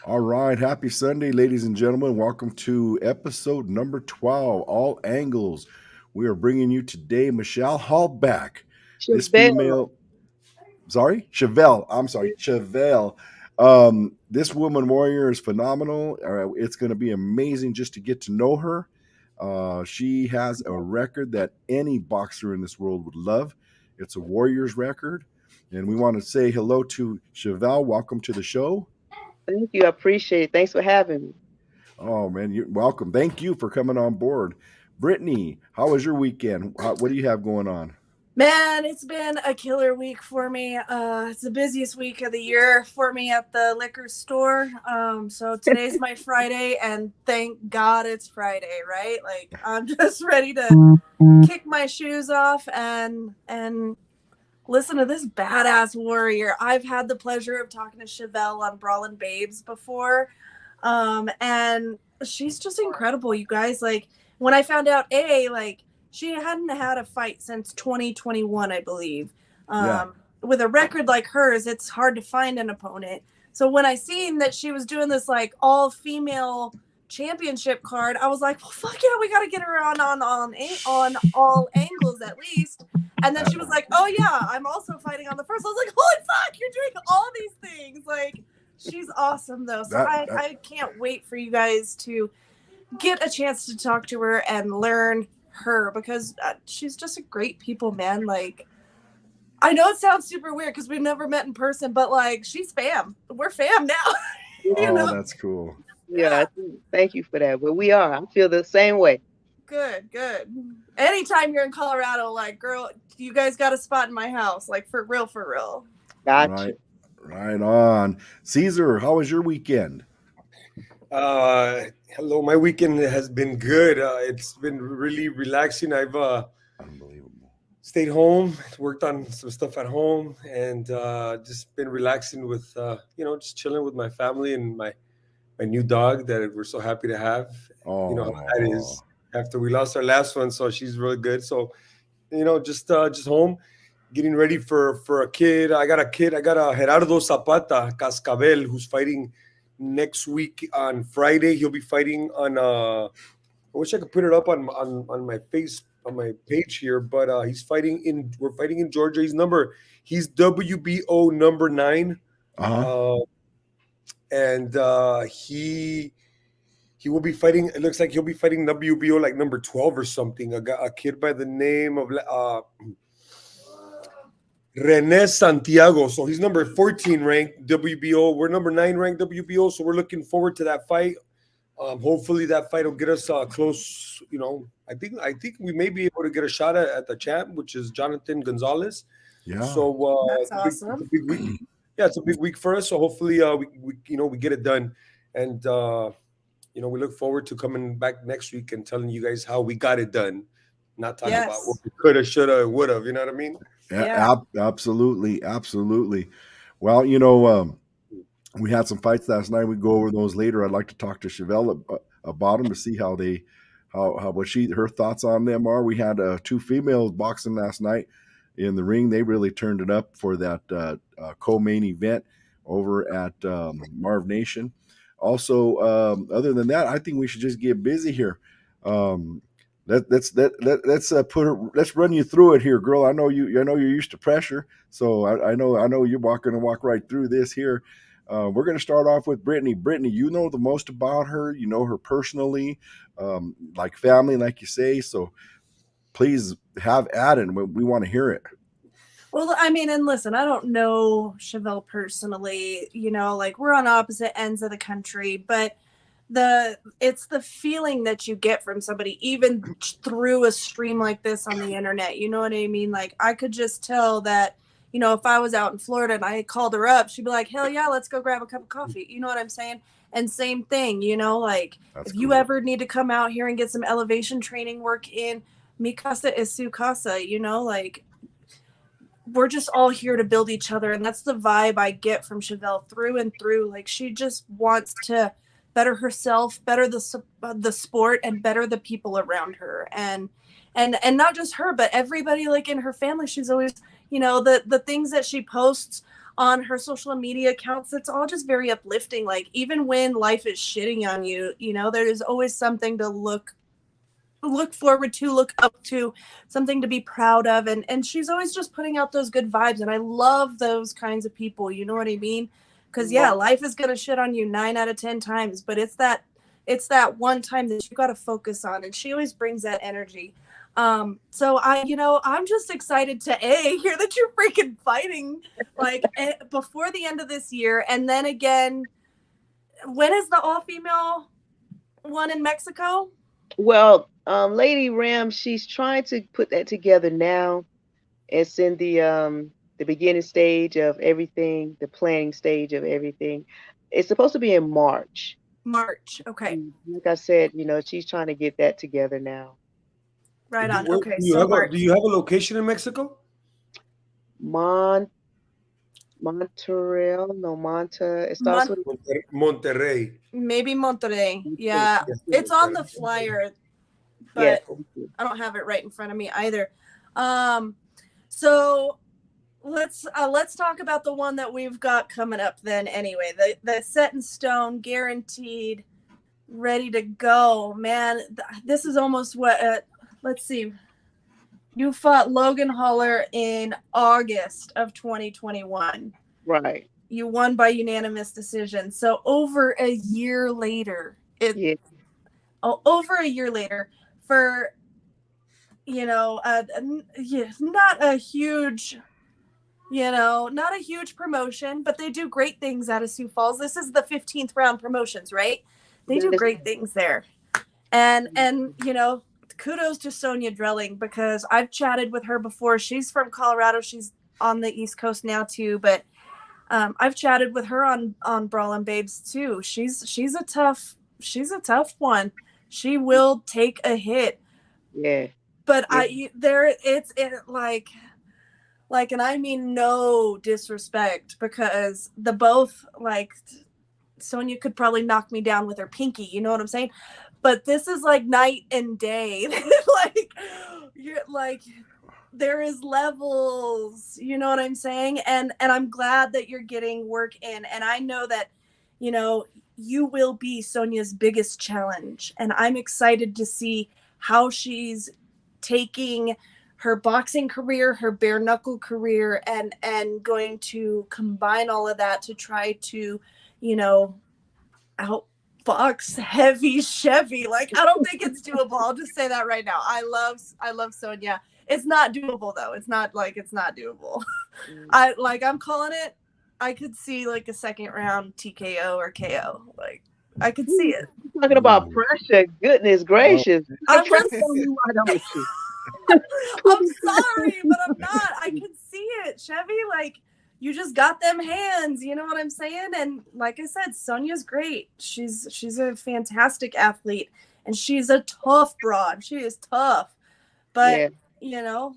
All right. Happy Sunday, ladies and gentlemen. Welcome to episode number 12, All Angles. We are bringing you today Michelle Hallback. This Chevelle. female, sorry, Chevelle. I'm sorry, Chevelle. This woman warrior is phenomenal. It's going to be amazing just to get to know her. She has a record that any boxer in this world would love. It's a warrior's record. And we want to say hello to Chevelle. Welcome to the show. Thank you. I appreciate it. Thanks for having me. Oh man, you're welcome. Thank you for coming on board. Brittany, how was your weekend? What do you have going on? Man, it's been a killer week for me. It's the busiest week of the year for me at the liquor store. So today's my Friday, and thank God it's Friday, right? Like I'm just ready to kick my shoes off and listen to this badass warrior. I've had the pleasure of talking to Chevelle on Brawlin' Babes before, and she's just incredible, you guys. Like when I found out, like she hadn't had a fight since 2021, I believe. Yeah. With a record like hers, it's hard to find an opponent. So when I seen that she was doing this like all female championship card, I was like, well, fuck yeah, we got to get her on all angles at least. And then she was like, oh yeah, I'm also fighting on the first. I was like, holy fuck, you're doing all these things. Like she's awesome though. So I can't wait for you guys to get a chance to talk to her and learn her because she's just a great people, man. Like I know it sounds super weird because we've never met in person, but like she's fam. We're fam now. you Oh, know? that's cool. Yeah, thank you for that. But we are. I feel the same way. Good. Anytime you're in Colorado, like, girl, you guys got a spot in my house, like for real, for real. Got Right. you. Right on. Caesar, how was your weekend? Hello. My weekend has been good. It's been really relaxing. I've Unbelievable. stayed home, worked on some stuff at home, and just been relaxing with just chilling with my family and my new dog that we're so happy to have. You know how that Oh, is after we lost our last one, so she's really good. So just home, getting ready for a kid. I got a kid. I got a Gerardo Zapata Cascabel who's fighting next week on Friday. He'll be fighting on. I wish I could put it up on my face on my page here, but he's fighting in. We're fighting in Georgia. He's WBO number 9, uh-huh. uh, and he will be fighting. It looks like he'll be fighting WBO like number 12 or something. A kid by the name of Rene Santiago. So he's number 14 ranked WBO. We're number 9 ranked WBO. So we're looking forward to that fight. Hopefully that fight will get us close. I think we may be able to get a shot at the champ, which is Jonathan Gonzalez. Yeah. So That's it's a awesome. big week. Yeah, it's a big week for us. So hopefully we get it done, and we look forward to coming back next week and telling you guys how we got it done. Not talking about what Yes. we coulda, shoulda, woulda. You know what I mean? Yeah. Absolutely. Absolutely. Well, we had some fights last night. We go over those later. I'd like to talk to Chevelle about them to see how what her thoughts on them are. We had two females boxing last night in the ring. They really turned it up for that co-main event over at Marv Nation. Also, other than that, I think we should just get busy here. Um, let's run you through it here, girl. I know you're used to pressure, so I know you're going to walk right through this here. We're going to start off with Brittany. Brittany, you know the most about her. You know her personally, like family, like you say. So please have at it. We want to hear it. Well, I mean, and listen, I don't know Chevelle personally, like we're on opposite ends of the country, but it's the feeling that you get from somebody even through a stream like this on the internet. You know what I mean? Like I could just tell that, if I was out in Florida and I called her up, she'd be like, "Hell yeah, let's go grab a cup of coffee." You know what I'm saying? And same thing, like That's if you cool. ever need to come out here and get some elevation training work in, mi casa is su casa, like we're just all here to build each other, and that's the vibe I get from Chevelle through and through. Like she just wants to better herself, better the sport, and better the people around her, and not just her, but everybody like in her family. She's always, the things that she posts on her social media accounts. It's all just very uplifting. Like, even when life is shitting on you, you know, there's always something to look forward to, look up to, something to be proud of. And she's always just putting out those good vibes. And I love those kinds of people. You know what I mean? Because yeah, life is going to shit on you 9 out of 10 times, but it's that one time that you got to focus on. And she always brings that energy. So I'm just excited to hear that you're freaking fighting like before the end of this year. And then again, when is the all-female one in Mexico? Well, Lady Ram, she's trying to put that together now. It's in the beginning stage of everything, the planning stage of everything. It's supposed to be in March. Okay. Like I said, you know, she's trying to get that together now. Right on. Okay. Do you have a location in Mexico? Montreal, no, it starts with Monterrey. Maybe Monterrey. Yeah. It's on the flyer, but yes. I don't have it right in front of me either. So let's talk about the one that we've got coming up then anyway. The set in stone, guaranteed, ready to go. Man, this is almost what let's see. You fought Logan Haller in August of 2021. Right. You won by unanimous decision. So over a year later, over a year later for, you know, not a huge promotion, but they do great things out of Sioux Falls. This is the 15th round promotions, right? They do great things there. And you know, kudos to Sonya Dreiling, because I've chatted with her before. She's from Colorado. She's on the East Coast now too, but I've chatted with her on Brawlin' Babes too. She's a tough one. She will take a hit. Yeah. But it's like, and I mean no disrespect, because the both, like, Sonya could probably knock me down with her pinky, you know what I'm saying? But this is like night and day. like there is levels, you know what I'm saying? And I'm glad that you're getting work in. And I know that, you know, you will be Sonya's biggest challenge. And I'm excited to see how she's taking her boxing career, her bare knuckle career, and going to combine all of that to try to, you know, outbox heavy Chevy. Like, I don't think it's doable. I'll just say that right now. I love Sonya. It's not doable though. It's not doable. I'm calling it. I could see like a second round TKO or KO. Like, I could see it. Talking about pressure, goodness gracious. I'm sorry, but I'm not. I can see it, Chevy. Like, you just got them hands, you know what I'm saying? And like I said, Sonya's great. She's a fantastic athlete, and she's a tough broad. She is tough, but you know,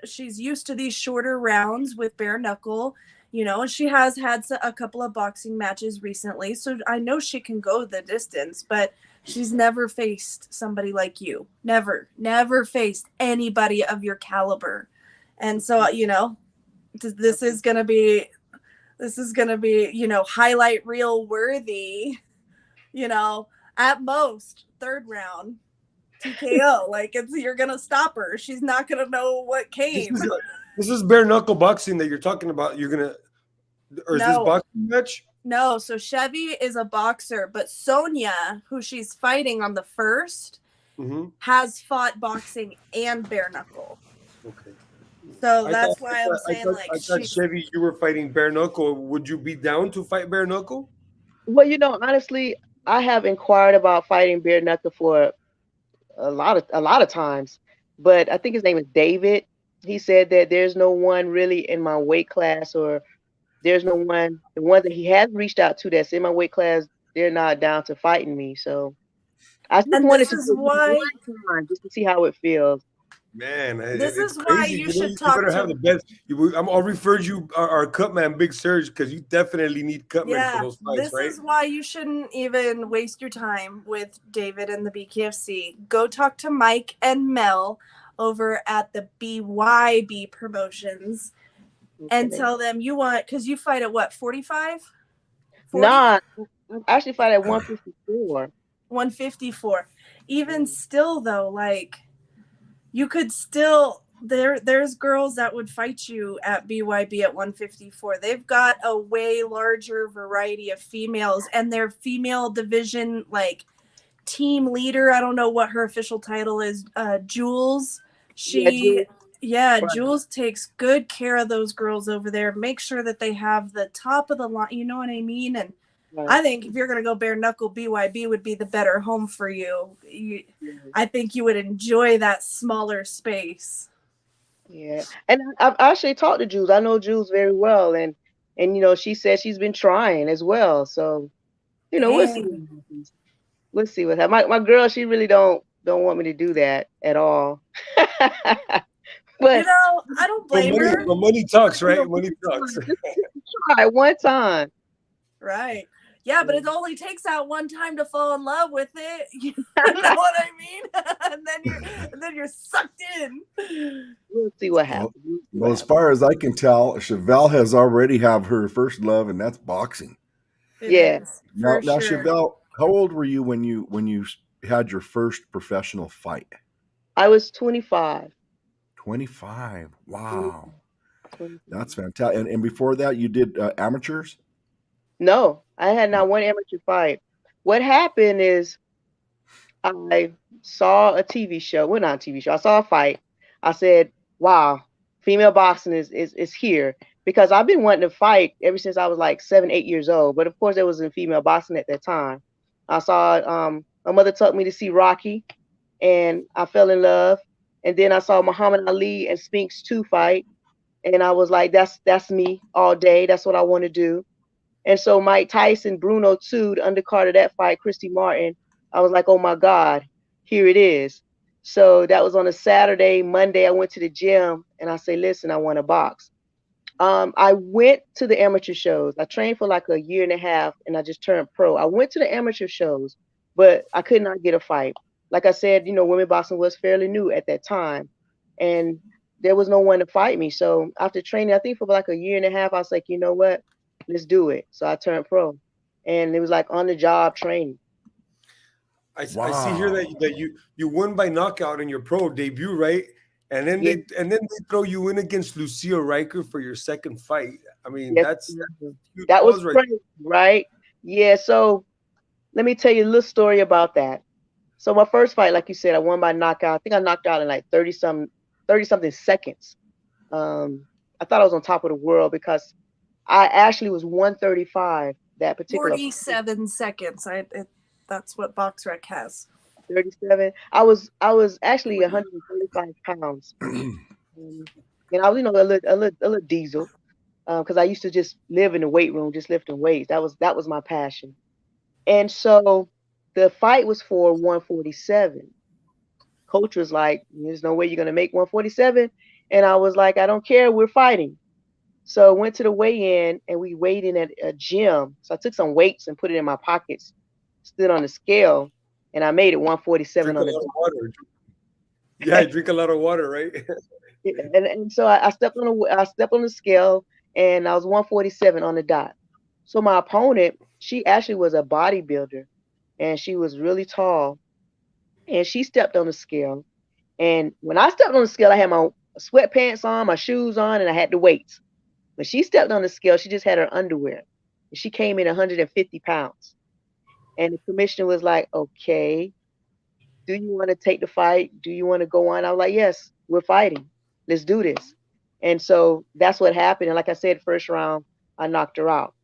she's used to these shorter rounds with bare knuckle, you know, and she has had a couple of boxing matches recently, so I know she can go the distance, but she's never faced somebody like you. Never faced anybody of your caliber. And so, you know, this is going to be, you know, highlight reel worthy, you know, at most third round TKO. Like, you're going to stop her. She's not going to know what came. This is bare knuckle boxing that you're talking about. Is this boxing match? No, so Chevy is a boxer, but Sonya, who she's fighting on the first, has fought boxing and bare knuckle. Okay. So that's why I'm saying, I thought Chevy, you were fighting bare knuckle. Would you be down to fight bare knuckle? Well, you know, honestly, I have inquired about fighting bare knuckle for a lot of times, but I think his name is David. He said that there's no one really in my weight class, or there's no one. The ones that he has reached out to that's in my weight class, they're not down to fighting me. So I just wanted to do one time just to see how it feels. Man, this is crazy. Why you should talk to have the best. I'll refer you our cut man, Big Surge, because you definitely need cut man for those fights, right? This is why you shouldn't even waste your time with David and the BKFC. Go talk to Mike and Mel over at the BYB Promotions. and Okay. tell them you want, because you fight at what, 45? 40? Nah, I actually fight at 154. 154. Even still though, like, you could still, there's girls that would fight you at BYB at 154. They've got a way larger variety of females, and their female division, like, team leader, I don't know what her official title is, Jules. Jules takes good care of those girls over there, make sure that they have the top of the line, you know what I mean? And I think if you're going to go bare knuckle, BYB would be the better home for you. I think you would enjoy that smaller space. Yeah, and I've actually talked to Jules. I know Jules very well, and she said she's been trying as well. So we'll see. What happens. We'll see what happens. My girl, she really don't want me to do that at all. But I don't blame her. But money talks, right? Money talks. Try one time. Right. Yeah, but it only takes that one time to fall in love with it. You know what I mean? and then you're sucked in. We'll see what happens. Well, as far as I can tell, Chevelle has already have her first love, and that's boxing. Now, Chevelle, how old were you when you had your first professional fight? I was 25. 25. Wow. 25. That's fantastic. And before that, you did amateurs? No, I had not one amateur fight. What happened is I saw a TV show. Well, not a TV show. I saw a fight. I said, wow, female boxing is here. Because I've been wanting to fight ever since I was like 7, 8 years old. But of course, there wasn't female boxing at that time. I saw my mother took me to see Rocky, and I fell in love. And then I saw Muhammad Ali and Spinks 2 fight, and I was like, that's me all day. That's what I want to do. And so Mike Tyson, Bruno 2, the undercard of that fight, Christy Martin, I was like, oh my God, here it is. So that was on a Saturday. Monday, I went to the gym and I say, listen, I want to box. I went to the amateur shows. I trained for like a year and a half and I just turned pro. I went to the amateur shows, but I could not get a fight. Like I said, women boxing was fairly new at that time, and there was no one to fight me. So after training, I think for like a year and a half, I was like, you know what? Let's do it. So I turned pro, and it was like on the job training. I see here that you won by knockout in your pro debut, right? And then they throw you in against Lucia Riker for your second fight. I mean, that was crazy, right? Yeah. So let me tell you a little story about that. So my first fight, like you said, I won by knockout. I think I knocked out in like 30 something seconds. I thought I was on top of the world because I actually was 135 that particular 47 seconds. That's what BoxRec has. 37. I was actually 135 pounds. And I was, a little diesel, because I used to just live in the weight room, just lifting weights. That was my passion. And so the fight was for 147. Coach was like, there's no way you're going to make 147. And I was like, I don't care. We're fighting. So I went to the weigh-in, and we weighed in at a gym. So I took some weights and put it in my pockets, stood on the scale, and I made it 147 on the water. Yeah, I drink a lot of water, right? and so I stepped on the scale, and I was 147 on the dot. So my opponent, she actually was a bodybuilder, and she was really tall, and she stepped on the scale. And when I stepped on the scale, I had my sweatpants on, my shoes on, and I had the weights. When she stepped on the scale, she just had her underwear. And she came in 150 pounds. And the commissioner was like, okay, do you want to take the fight? Do you want to go on? I was like, yes, we're fighting. Let's do this. And so that's what happened. And like I said, first round, I knocked her out.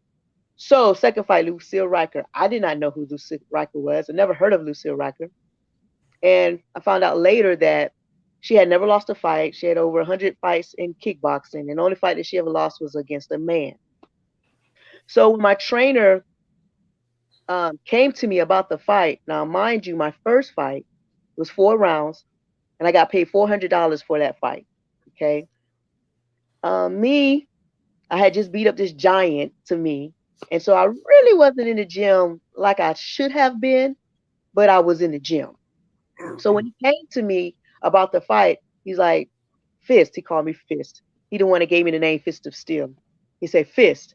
So second fight, Lucille Riker. I did not know who Lucille Riker was. I never heard of Lucille Riker. And I found out later that she had never lost a fight. She had over 100 fights in kickboxing. And the only fight that she ever lost was against a man. So when my trainer came to me about the fight, now mind you, my first fight was 4 rounds, and I got paid $400 for that fight. Okay. I had just beat up this giant to me. And so I really wasn't in the gym like I should have been, but I was in the gym. So when he came to me about the fight, he's like, Fist, he called me Fist. He the one that gave me the name Fist of Steel. He said, Fist,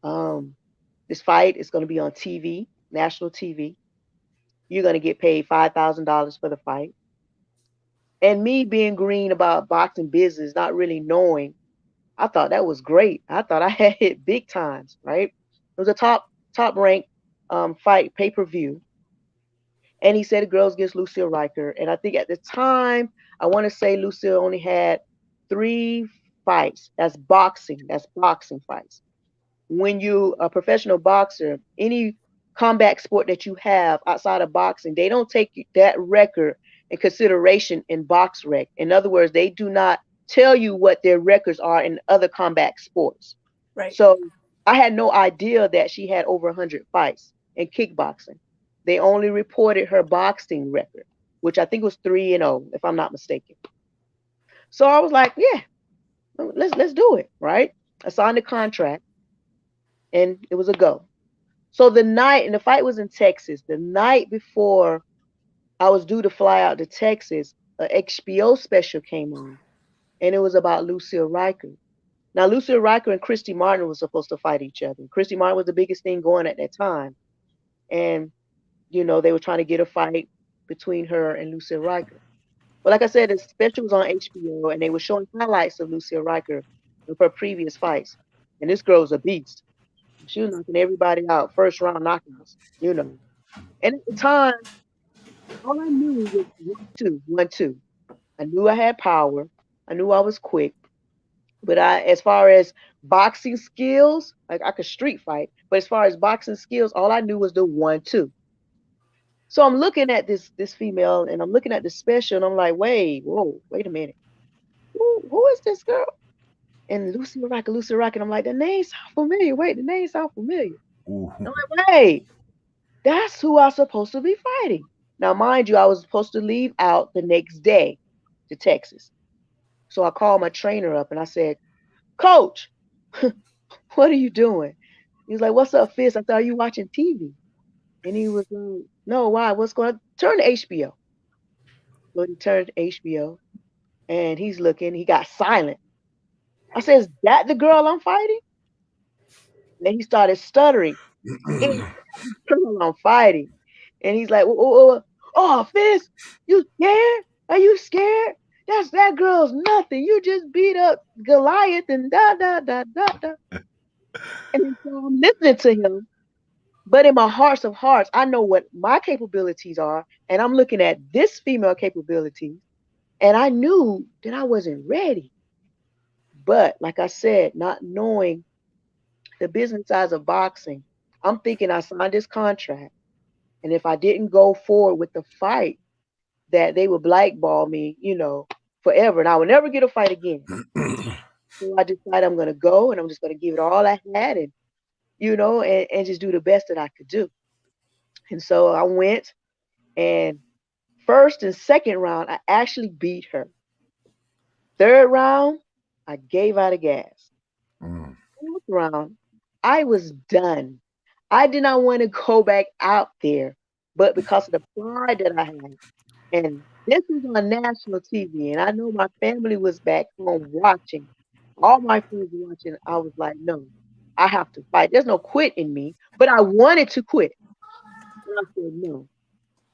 this fight is going to be on TV, national TV. You're going to get paid $5,000 for the fight. And me being green about boxing business, not really knowing, I thought that was great. I thought I had hit big times, right? It was a top ranked fight, pay-per-view. And he said the girls against Lucille Riker. And I think at the time, I want to say Lucille only had 3 fights. That's boxing fights. When you a professional boxer, any combat sport that you have outside of boxing, they don't take that record in consideration in BoxRec. In other words, they do not tell you what their records are in other combat sports. Right. So I had no idea that she had over 100 fights in kickboxing. They only reported her boxing record, which I think was 3-0, if I'm not mistaken. So I was like, yeah, let's do it, right? I signed the contract, and it was a go. So the night, and the fight was in Texas, the night before I was due to fly out to Texas, an HBO special came on, and it was about Lucille Riker. Now, Lucille Riker and Christy Martin were supposed to fight each other. Christy Martin was the biggest thing going at that time. And, you know, they were trying to get a fight between her and Lucille Riker. But like I said, the special was on HBO, and they were showing highlights of Lucille Riker of her previous fights. And this girl was a beast. She was knocking everybody out, first round knockouts, you know. And at the time, all I knew was 1-2. I knew I had power. I knew I was quick. But as far as boxing skills, like I could street fight, but as far as boxing skills, all I knew was the 1-2. So I'm looking at this female, and I'm looking at the special, and I'm like, wait a minute. Who is this girl? And Lucille Riker. And I'm like, the name sounds familiar. Wait, the name sounds familiar. I'm like, wait, that's who I'm supposed to be fighting. Now, mind you, I was supposed to leave out the next day to Texas. So I called my trainer up and I said, Coach, what are you doing? He was like, what's up, Fist? I said, are you watching TV? And he was like, no, why? What's going on? Turn to HBO. So he turned to HBO, and he's looking. He got silent. I said, is that the girl I'm fighting? And he started stuttering. It's the girl I'm fighting. And he's like, oh, Fist, you scared? Are you scared? That girl's nothing. You just beat up Goliath and da. And so I'm listening to him. But in my hearts of hearts, I know what my capabilities are. And I'm looking at this female capability. And I knew that I wasn't ready. But like I said, not knowing the business sides of boxing, I'm thinking I signed this contract. And if I didn't go forward with the fight, that they would blackball me, you know, forever. And I would never get a fight again. So I decided I'm going to go, and I'm just going to give it all I had, and, you know, and just do the best that I could do. And so I went, and first and second round, I actually beat her. Third round, I gave out of gas. Fourth round, I was done. I did not want to go back out there, but because of the pride that I had, and this was on national TV, and I know my family was back home watching. All my friends were watching. I was like, no, I have to fight. There's no quit in me, but I wanted to quit. And I said, no.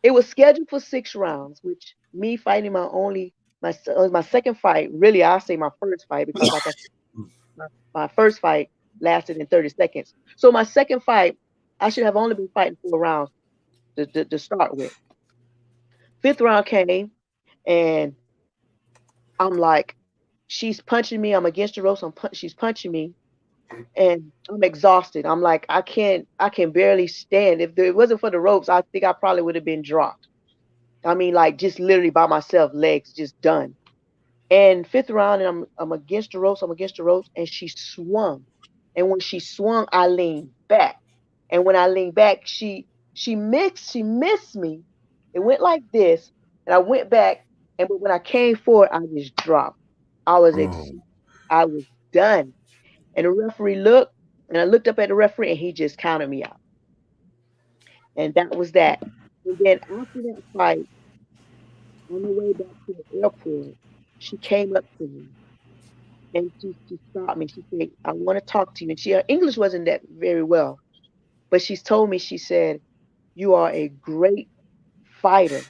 It was scheduled for 6 rounds, which me fighting my second fight, really, I'll say my first fight, because like I said, my first fight lasted in 30 seconds. So my second fight, I should have only been fighting 4 rounds to start with. 5th round came, and I'm like, she's punching me. I'm against the ropes. She's punching me, and I'm exhausted. I'm like, I can barely stand. If it wasn't for the ropes, I think I probably would have been dropped. I mean, like, just literally by myself, legs just done. And 5th round, and I'm against the ropes. And she swung. And when she swung, I leaned back. And when I leaned back, she missed me. It went like this, and I went back. But when I came forward, I just dropped. I was done. And the referee looked, and I looked up at the referee, and he just counted me out. And that was that. And then after that fight, on the way back to the airport, she came up to me, And she stopped me. She said, "I want to talk to you." And her English wasn't that very well, but she's told me. She said, "You are a great fighter."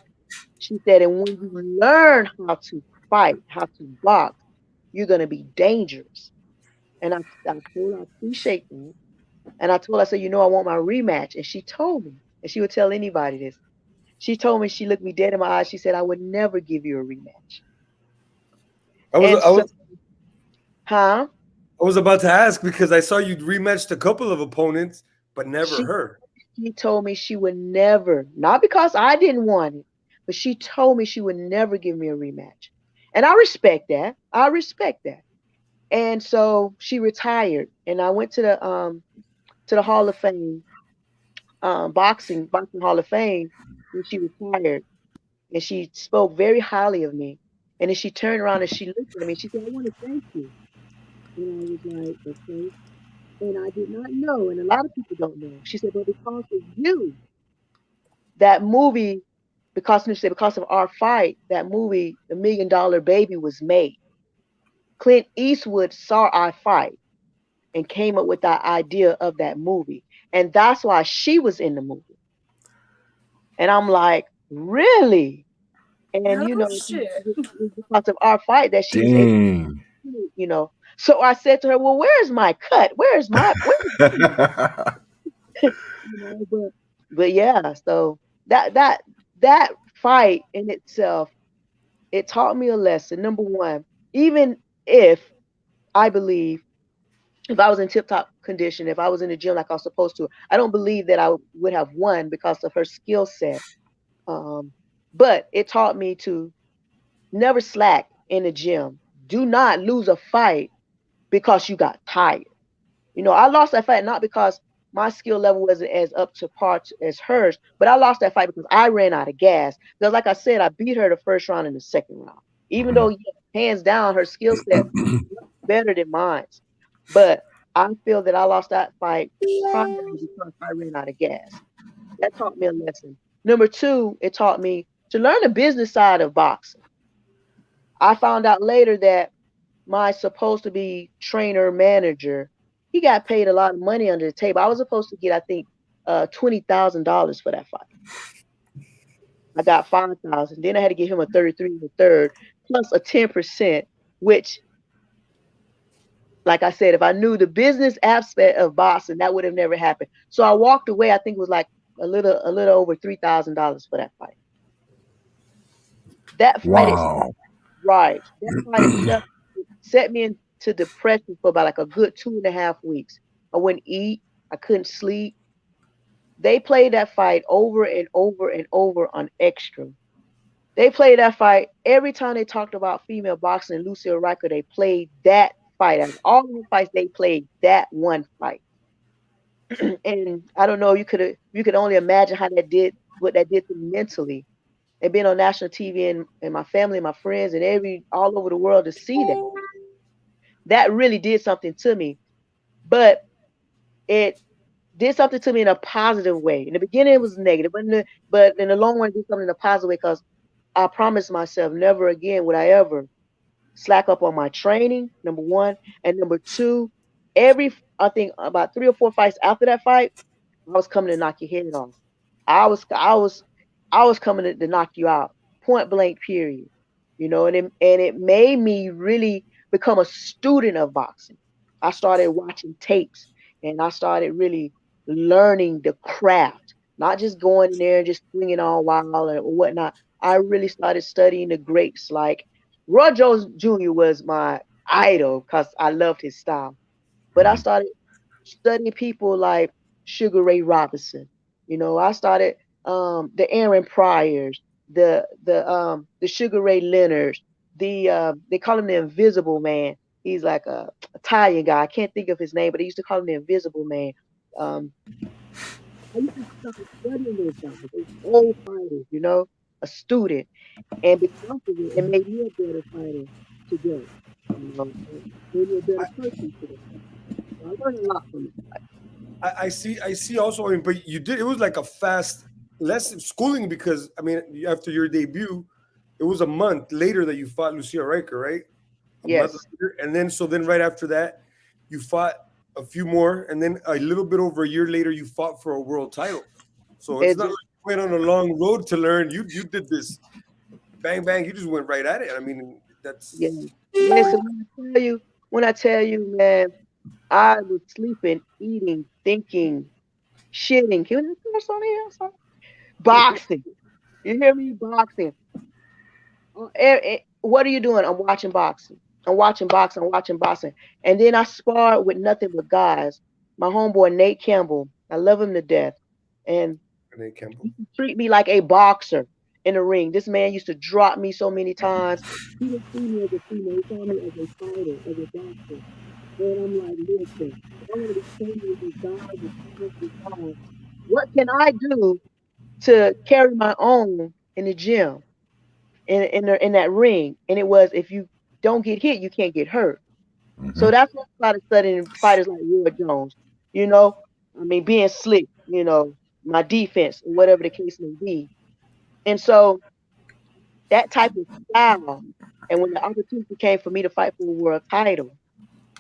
She said, "And when you learn how to fight, how to box, you're gonna be dangerous." And I told her I appreciate that. And I told her, I said, I want my rematch. And she told me, and she would tell anybody this. She told me, she looked me dead in my eyes. She said, "I would never give you a rematch." I was And I so, was huh? I was about to ask because I saw you rematched a couple of opponents, but never She her. she told me she would never, not because I didn't want it, but she told me she would never give me a rematch. And I respect that. I respect that. And so she retired, and I went to the Hall of Fame, boxing Hall of Fame, when she retired, and she spoke very highly of me. And then she turned around and she looked at me. She said, "I want to thank you." And I was like, "Okay." And I did not know, and a lot of people don't know. She said, "But because of you, that movie, because of our fight, that movie, The $1 Million Baby, was made." Clint Eastwood saw our fight and came up with that idea of that movie. And that's why she was in the movie. And I'm like, "Really?" And Oh shit. it's because of our fight that she was able Dang. to. So I said to her, "Well, where's my cut? Where's but yeah, so that fight in itself, it taught me a lesson. Number one, even if I believe, if I was in tip top condition, if I was in the gym like I was supposed to, I don't believe that I would have won because of her skill set. Um, but it taught me to never slack in the gym. Do not lose a fight because you got tired. I lost that fight not because my skill level wasn't as up to par as hers, but I lost that fight because I ran out of gas. Because, like I said, I beat her the first round and the second round. Even though, yeah, hands down, her skill set was better than mine. But I feel that I lost that fight primarily because I ran out of gas. That taught me a lesson. Number two, it taught me to learn the business side of boxing. I found out later that my supposed to be trainer manager, he got paid a lot of money under the table. I was supposed to get, I think, $20,000 for that fight. I got 5,000. Then I had to give him a 33 and a third, plus a 10%, which, like I said, if I knew the business aspect of boxing, that would have never happened. So I walked away. I think it was like a little over $3,000 for that fight. That fight itself, Wow. right? That fight itself set me into depression for about like a good 2.5 weeks. I wouldn't eat. I couldn't sleep. They played that fight over and over and over on Extra. They played that fight every time they talked about female boxing and Lucille Riker. They played that fight. Out of all the fights, they played that one fight. And I don't know. You could only imagine what that did to me mentally. And being on national TV and my family, and my friends, and all over the world to see that really did something to me. But it did something to me in a positive way. In the beginning, it was negative, but in the long run, it did something in a positive way because I promised myself never again would I ever slack up on my training. Number one, and number two, I think about 3 or 4 fights after that fight, I was coming to knock your head off. I was I was I was coming to knock you out, point blank. Period. And it made me really become a student of boxing. I started watching tapes, and I started really learning the craft, not just going in there and just swinging all wild or whatnot. I really started studying the greats. Like Roy Jones Jr. was my idol because I loved his style. But I started studying people like Sugar Ray Robinson. I started the Aaron Pryors, the Sugar Ray Leonards, they call him the Invisible Man. He's like a Italian guy. I can't think of his name, but they used to call him the Invisible Man. Um, I used to start studying those guys, those old fighters, a student. And because of it made me a better fighter today. And made me a better person today. So I learned a lot from it. I see also. I mean, but you did. It was like a fast lesson schooling because I mean, after your debut, it was a month later that you fought Lucia Riker, right? a month Yes. later, and then right after that, you fought a few more, and then a little bit over a year later, you fought for a world title. So it's not like you went on a long road to learn. You did this bang bang. You just went right at it. I mean, Yeah. that's Listen, when I tell you, man, I was sleeping, eating, thinking, shitting. Can I curse on here? Sorry. Boxing. You hear me? Boxing. What are you doing? I'm watching boxing. I'm watching boxing. I'm watching boxing. And then I sparred with nothing but guys. My homeboy Nate Campbell. I love him to death. And Nate Campbell. he used to treat me like a boxer in the ring. This man used to drop me so many times. He didn't see me as a female. He saw me as a fighter, as a boxer. And I'm like, listen, if I want to be training with these guys and training with these guys, what can I do to carry my own in the gym, in that ring? And it was, if you don't get hit, you can't get hurt. So that's what I started studying fighters like Roy Jones. You know, I mean, being slick. You know, my defense, whatever the case may be. And so that type of style, and when the opportunity came for me to fight for a world title,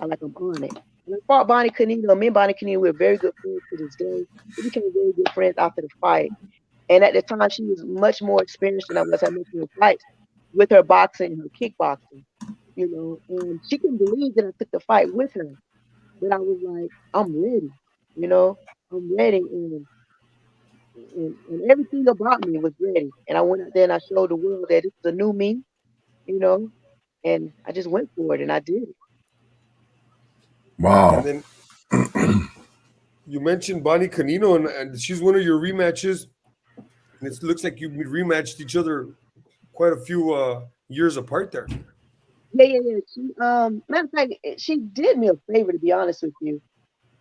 I'm on it. And I fought Bonnie Canino. Me and Bonnie Canino were very good friends to this day. We became very good friends after the fight. And at the time, she was much more experienced than I was at making her fights with her boxing and her kickboxing. You know, and she couldn't believe that I took the fight with her. But I was like, I'm ready. You know, I'm ready, and everything about me was ready. And I went out there and I showed the world that this is a new me. You know, and I just went for it and I did it. Wow. And then you mentioned Bonnie Canino, and she's one of your rematches. And it looks like you rematched each other quite a few years apart there. Yeah. She, matter of fact, she did me a favor, to be honest with you.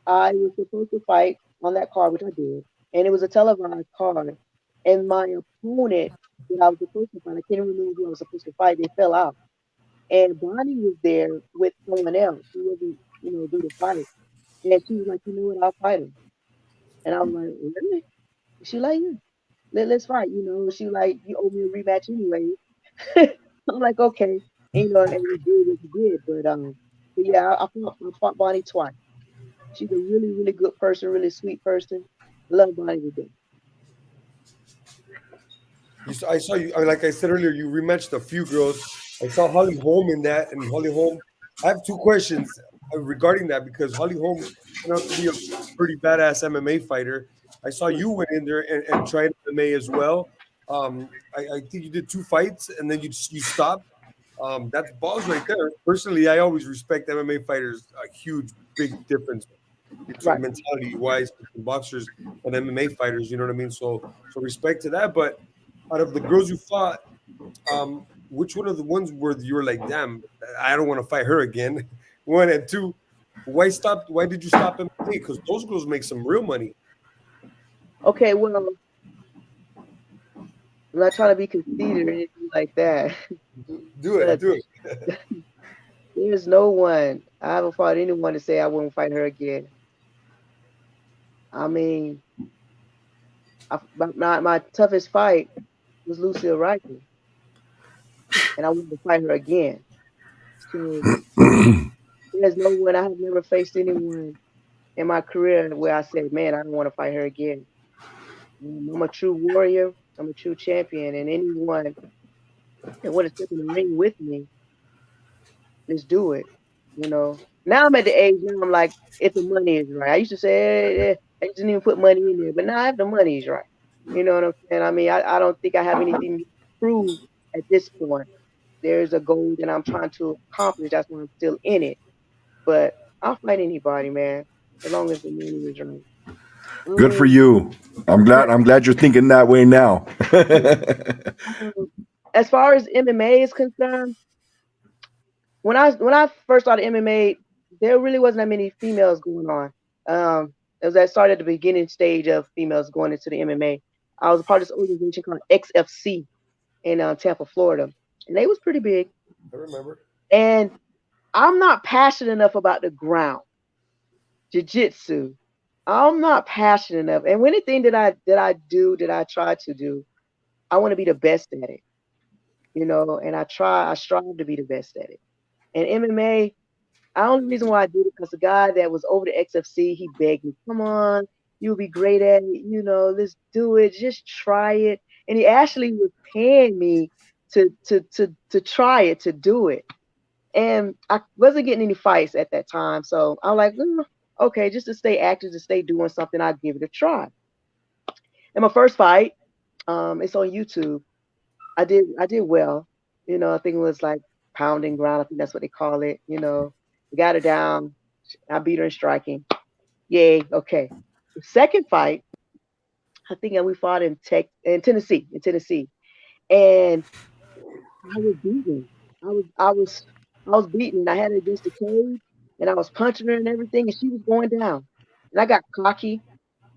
I was supposed to fight on that card, which I did, and it was a televised card. And my opponent that I was supposed to fight, I can't remember who I was supposed to fight. They fell out, and Bonnie was there with someone else. She wasn't, do the fight. And she was like, you know what, I'll fight him. And I was like, really? She like, yeah, let's fight. She was like, you owe me a rematch anyway. I'm like, okay. And, and we did what we did. But yeah, I fought Bonnie twice. She's a really, really good person, really sweet person. Love Bonnie to death. I saw you. Like I said earlier, you rematched a few girls. I saw Holly Holm in that, and Holly Holm. I have two questions regarding that because Holly Holm turned out to be a pretty badass MMA fighter. I saw you went in there and tried MMA as well. I think you did two fights and then you stopped. That's balls right there. Personally, I always respect MMA fighters. A huge, big difference between Right. mentality wise between boxers and MMA fighters. You know what I mean? So respect to that. But out of the girls you fought, which one of the ones where you were like, damn, I don't want to fight her again? One and two, why did you stop MMA? Because those girls make some real money. Okay, well, I'm not trying to be conceited or anything like that. Do But it. there's no one. I haven't fought anyone to say I won't fight her again. I mean, my toughest fight was Lucille Riker, and I wanted to fight her again. So there's no one. I have never faced anyone in my career where I said, man, I don't want to fight her again. I'm a true warrior. I'm a true champion, and anyone that want to step in the ring with me, let's do it. Now I'm at the age now I'm like, if the money is right. I used to say, I just didn't even put money in there, but now if the money is right. You know what I'm saying? I mean, I don't think I have anything to prove at this point. There's a goal that I'm trying to accomplish. That's why I'm still in it. But I'll fight anybody, man, as long as the money is right. Good for Um, you. I'm glad you're thinking that way now. as far as MMA is concerned, when I first started MMA, there really wasn't that many females going on. It was that started at the beginning stage of females going into the MMA. I was a part of this organization called XFC in Tampa, Florida, and they was pretty big. I remember. And I'm not passionate enough about the ground, jiu-jitsu. I'm not passionate enough. And anything that I try to do, I want to be the best at it. And I strive to be the best at it. And MMA, the only reason why I did it because the guy that was over the XFC, he begged me, come on, you'll be great at it, let's do it, just try it. And he actually was paying me to try it, to do it. And I wasn't getting any fights at that time. So I'm like, okay, just to stay active, to stay doing something, I'd give it a try. And my first fight, it's on YouTube. I did well. I think it was like pounding ground. I think that's what they call it. We got her down. I beat her in striking. Yay. Okay. The second fight, I think we fought in Tennessee, and I was beaten. I was beaten. I had her against the cage, and I was punching her and everything, and she was going down. And I got cocky,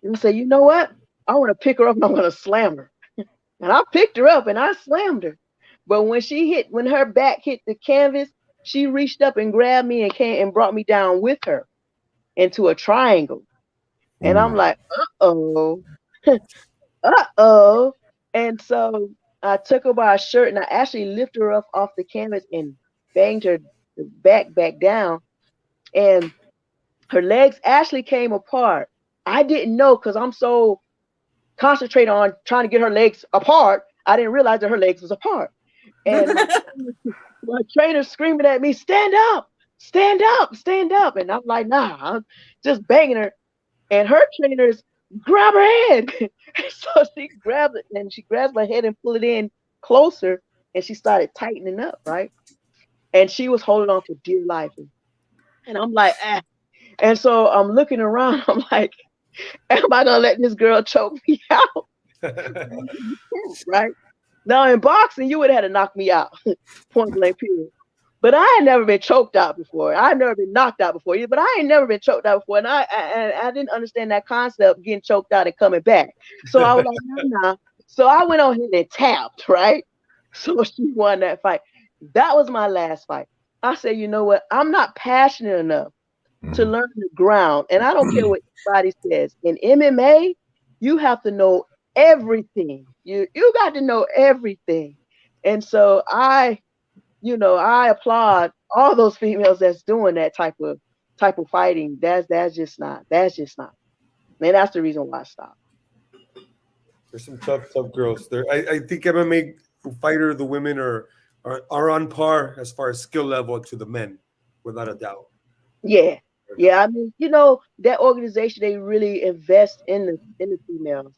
and I said, you know what? I want to pick her up and I want to slam her. And I picked her up and I slammed her. But when her back hit the canvas, she reached up and grabbed me and came and brought me down with her into a triangle. And I'm like, uh-oh, uh-oh. And so I took her by her shirt and I actually lifted her up off the canvas and banged her back down. And her legs actually came apart. I didn't know because I'm so concentrated on trying to get her legs apart. I didn't realize that her legs was apart. And my trainer's screaming at me, stand up, stand up, stand up. And I'm like, nah, I'm just banging her. And her trainers grab her head. So she grabs it and she grabs my head and pull it in closer. And she started tightening up, right? And she was holding on for dear life. And I'm like, ah. And so I'm looking around. I'm like, am I gonna let this girl choke me out? Right? Now in boxing, you would have had to knock me out, point blank period. But I had never been choked out before. I had never been knocked out before either, but I ain't never been choked out before. And I didn't understand that concept, getting choked out and coming back. So I was like, nah. So I went on here and tapped, right? So she won that fight. That was my last fight. I said, you know what? I'm not passionate enough to learn the ground. And I don't care what anybody says. In MMA, you have to know everything. You got to know everything. And so I applaud all those females that's doing that type of fighting. That's just not. Man, that's the reason why I stopped. There's some tough girls there. I think MMA fighter, the women are on par as far as skill level to the men, without a doubt. Yeah. I mean, that organization, they really invest in the females.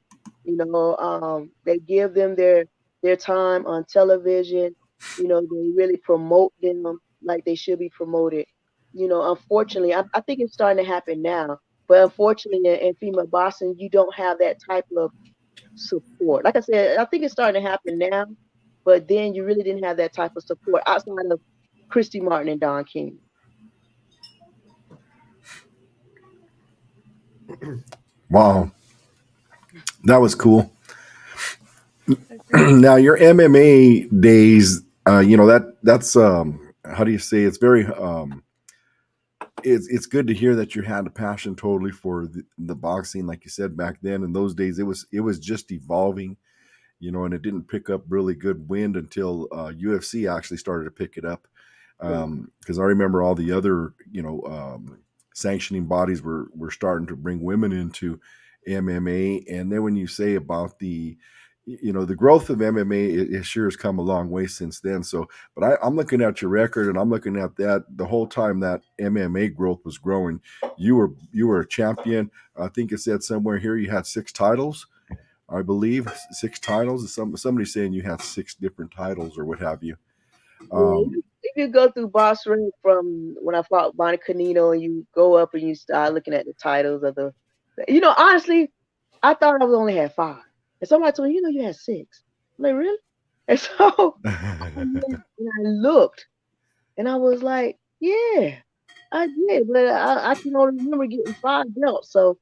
They give them their time on television. They really promote them like they should be promoted. Unfortunately, I think it's starting to happen now. But unfortunately, in female boxing, you don't have that type of support. Like I said, I think it's starting to happen now. But then you really didn't have that type of support outside of Christy Martin and Don King. Wow, that was cool. Now your MMA days, that's how do you say? It's very it's good to hear that you had a passion totally for the boxing, like you said back then. In those days, it was just evolving, and it didn't pick up really good wind until UFC actually started to pick it up. Because I remember all the other sanctioning bodies were starting to bring women into MMA, and then when you say about the growth of MMA, it sure has come a long way since then. So, but I'm looking at your record, and I'm looking at that the whole time that MMA growth was growing. You were a champion. I think it said somewhere here you had 6 titles, I believe, 6 titles. Somebody saying you had 6 different titles or what have you. If you go through Boss Ring from when I fought Bonnie Canino, and you go up and you start looking at the titles of honestly, I thought I only had 5. And somebody told me, you had 6. I'm like, really? And so I looked and I was like, yeah, I did. But I can only remember getting 5 belts. So,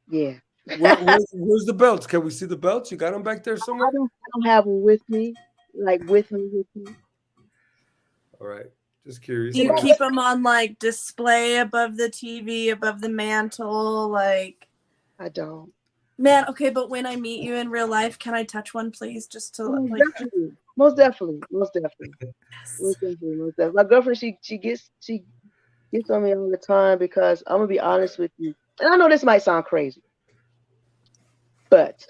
yeah. Where's the belts? Can we see the belts? You got them back there somewhere? I don't have them with me. With me. All right. Just curious. Do you keep them on display above the TV, above the mantle? I don't. Man, okay, but when I meet you in real life, can I touch one, please? Just to Most definitely, most definitely, most definitely, most definitely. My girlfriend, she gets on me all the time because I'm gonna be honest with you, and I know this might sound crazy, but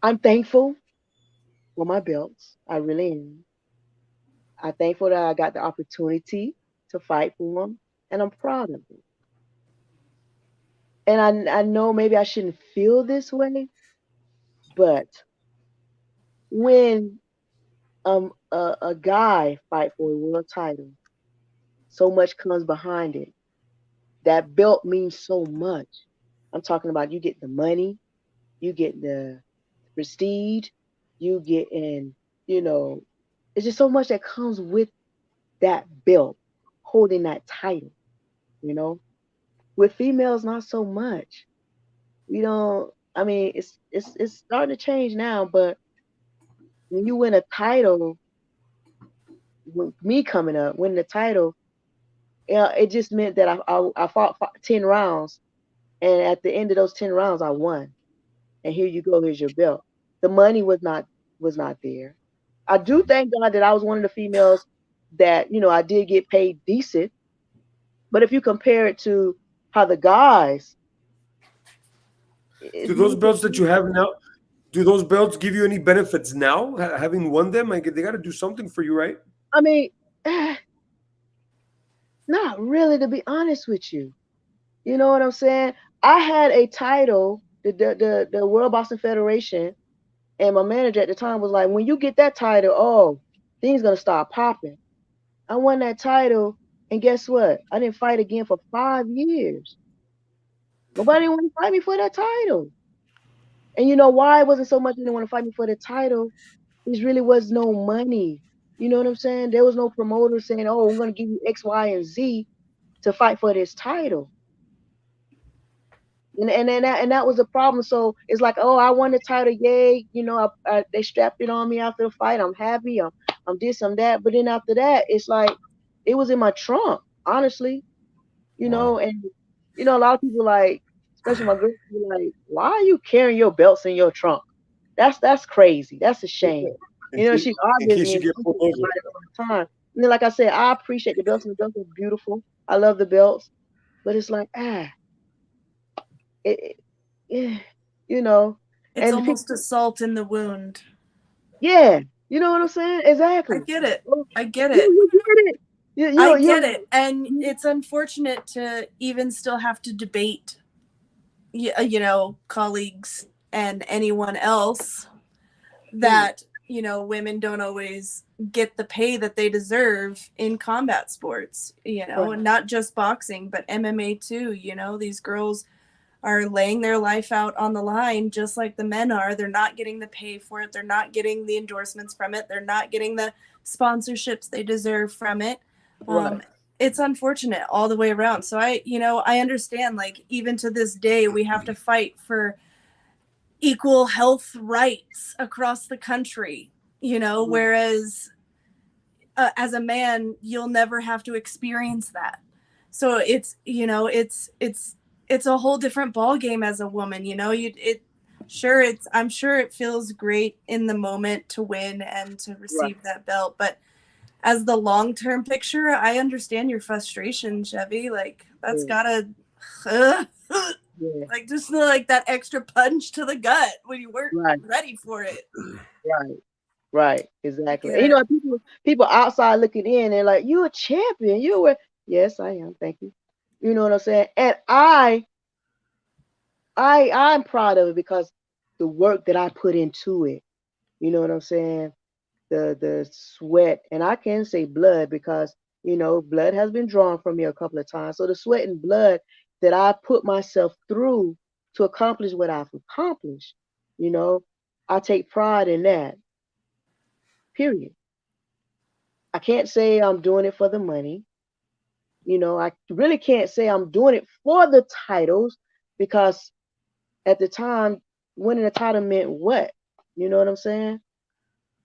I'm thankful for my belts. I really am. I'm thankful that I got the opportunity to fight for them, and I'm proud of it. And I know maybe I shouldn't feel this way, but when a guy fight for a world title, so much comes behind it. That belt means so much. I'm talking about you get the money, you get the prestige, you get in, you know, it's just so much that comes with that belt, holding that title, you know. With females, not so much. We don't. I mean, it's starting to change now, but when you win a title, with me coming up, winning the title, yeah, it just meant that I fought 10 rounds, and at the end of those 10 rounds, I won. And here you go, here's your belt. The money was not there. I do thank God that I was one of the females that I did get paid decent. But if you compare it to how the guys, Do it's those not. belts that you have now, do those belts give you any benefits now, having won them? Like they got to do something for you, right? I mean, not really, to be honest with you. You know what I'm saying? I had a title, the World Boxing Federation, and my manager at the time was like, when you get that title, oh, things gonna start popping. I won that title, and guess what? I didn't fight again for 5 years. Nobody wanted to fight me for that title. And you know why it wasn't so much they didn't want to fight me for the title? There really was no money. You know what I'm saying? There was no promoter saying, "Oh, we're gonna give you X, Y, and Z to fight for this title." And that was a problem. So it's like, oh, I won the title, yay! They strapped it on me after the fight. I'm happy. I'm this, I'm that. But then after that, it's like it was in my trunk, honestly. Wow. And a lot of people like, especially my girls, be like, why are you carrying your belts in your trunk? That's crazy. That's a shame. In case, She in argues case me you and get she pulled talks over. about it all the time. And then, like I said, I appreciate the belts, and the belts are beautiful. I love the belts, but it's like it, yeah, you know, It's and the people, almost a salt in the wound. yeah, you know what I'm saying? I Exactly. get it. Well, I get it. you get it. I You get it. And it's unfortunate to even still have to debate, colleagues and anyone else that, women don't always get the pay that they deserve in combat sports, right, and not just boxing, but MMA too. These girls are laying their life out on the line just like the men are. They're not getting the pay for it. They're not getting the endorsements from it. They're not getting the sponsorships they deserve from it. right, It's unfortunate all the way around. So I understand, like, even to this day, we have to fight for equal health rights across the country, right, whereas as a man, you'll never have to experience that. So it's a whole different ball game as a woman. I'm sure it feels great in the moment to win and to right. receive that belt, but as the long-term picture, I understand your frustration, Chevy. Like, that's Yeah, gotta yeah, like, just like that extra punch to the gut when you weren't right, ready for it. right. Right, I exactly. get And it. people outside looking in and like, you a champion. You were, yes, I am. Thank you. You know what I'm saying? And I'm proud of it because the work that I put into it. You know what I'm saying? The sweat, and I can say blood because blood has been drawn from me a couple of times. So the sweat and blood that I put myself through to accomplish what I've accomplished, you know, I take pride in that. Period. I can't say I'm doing it for the money. I really can't say I'm doing it for the titles because at the time, winning a title meant what? You know what I'm saying?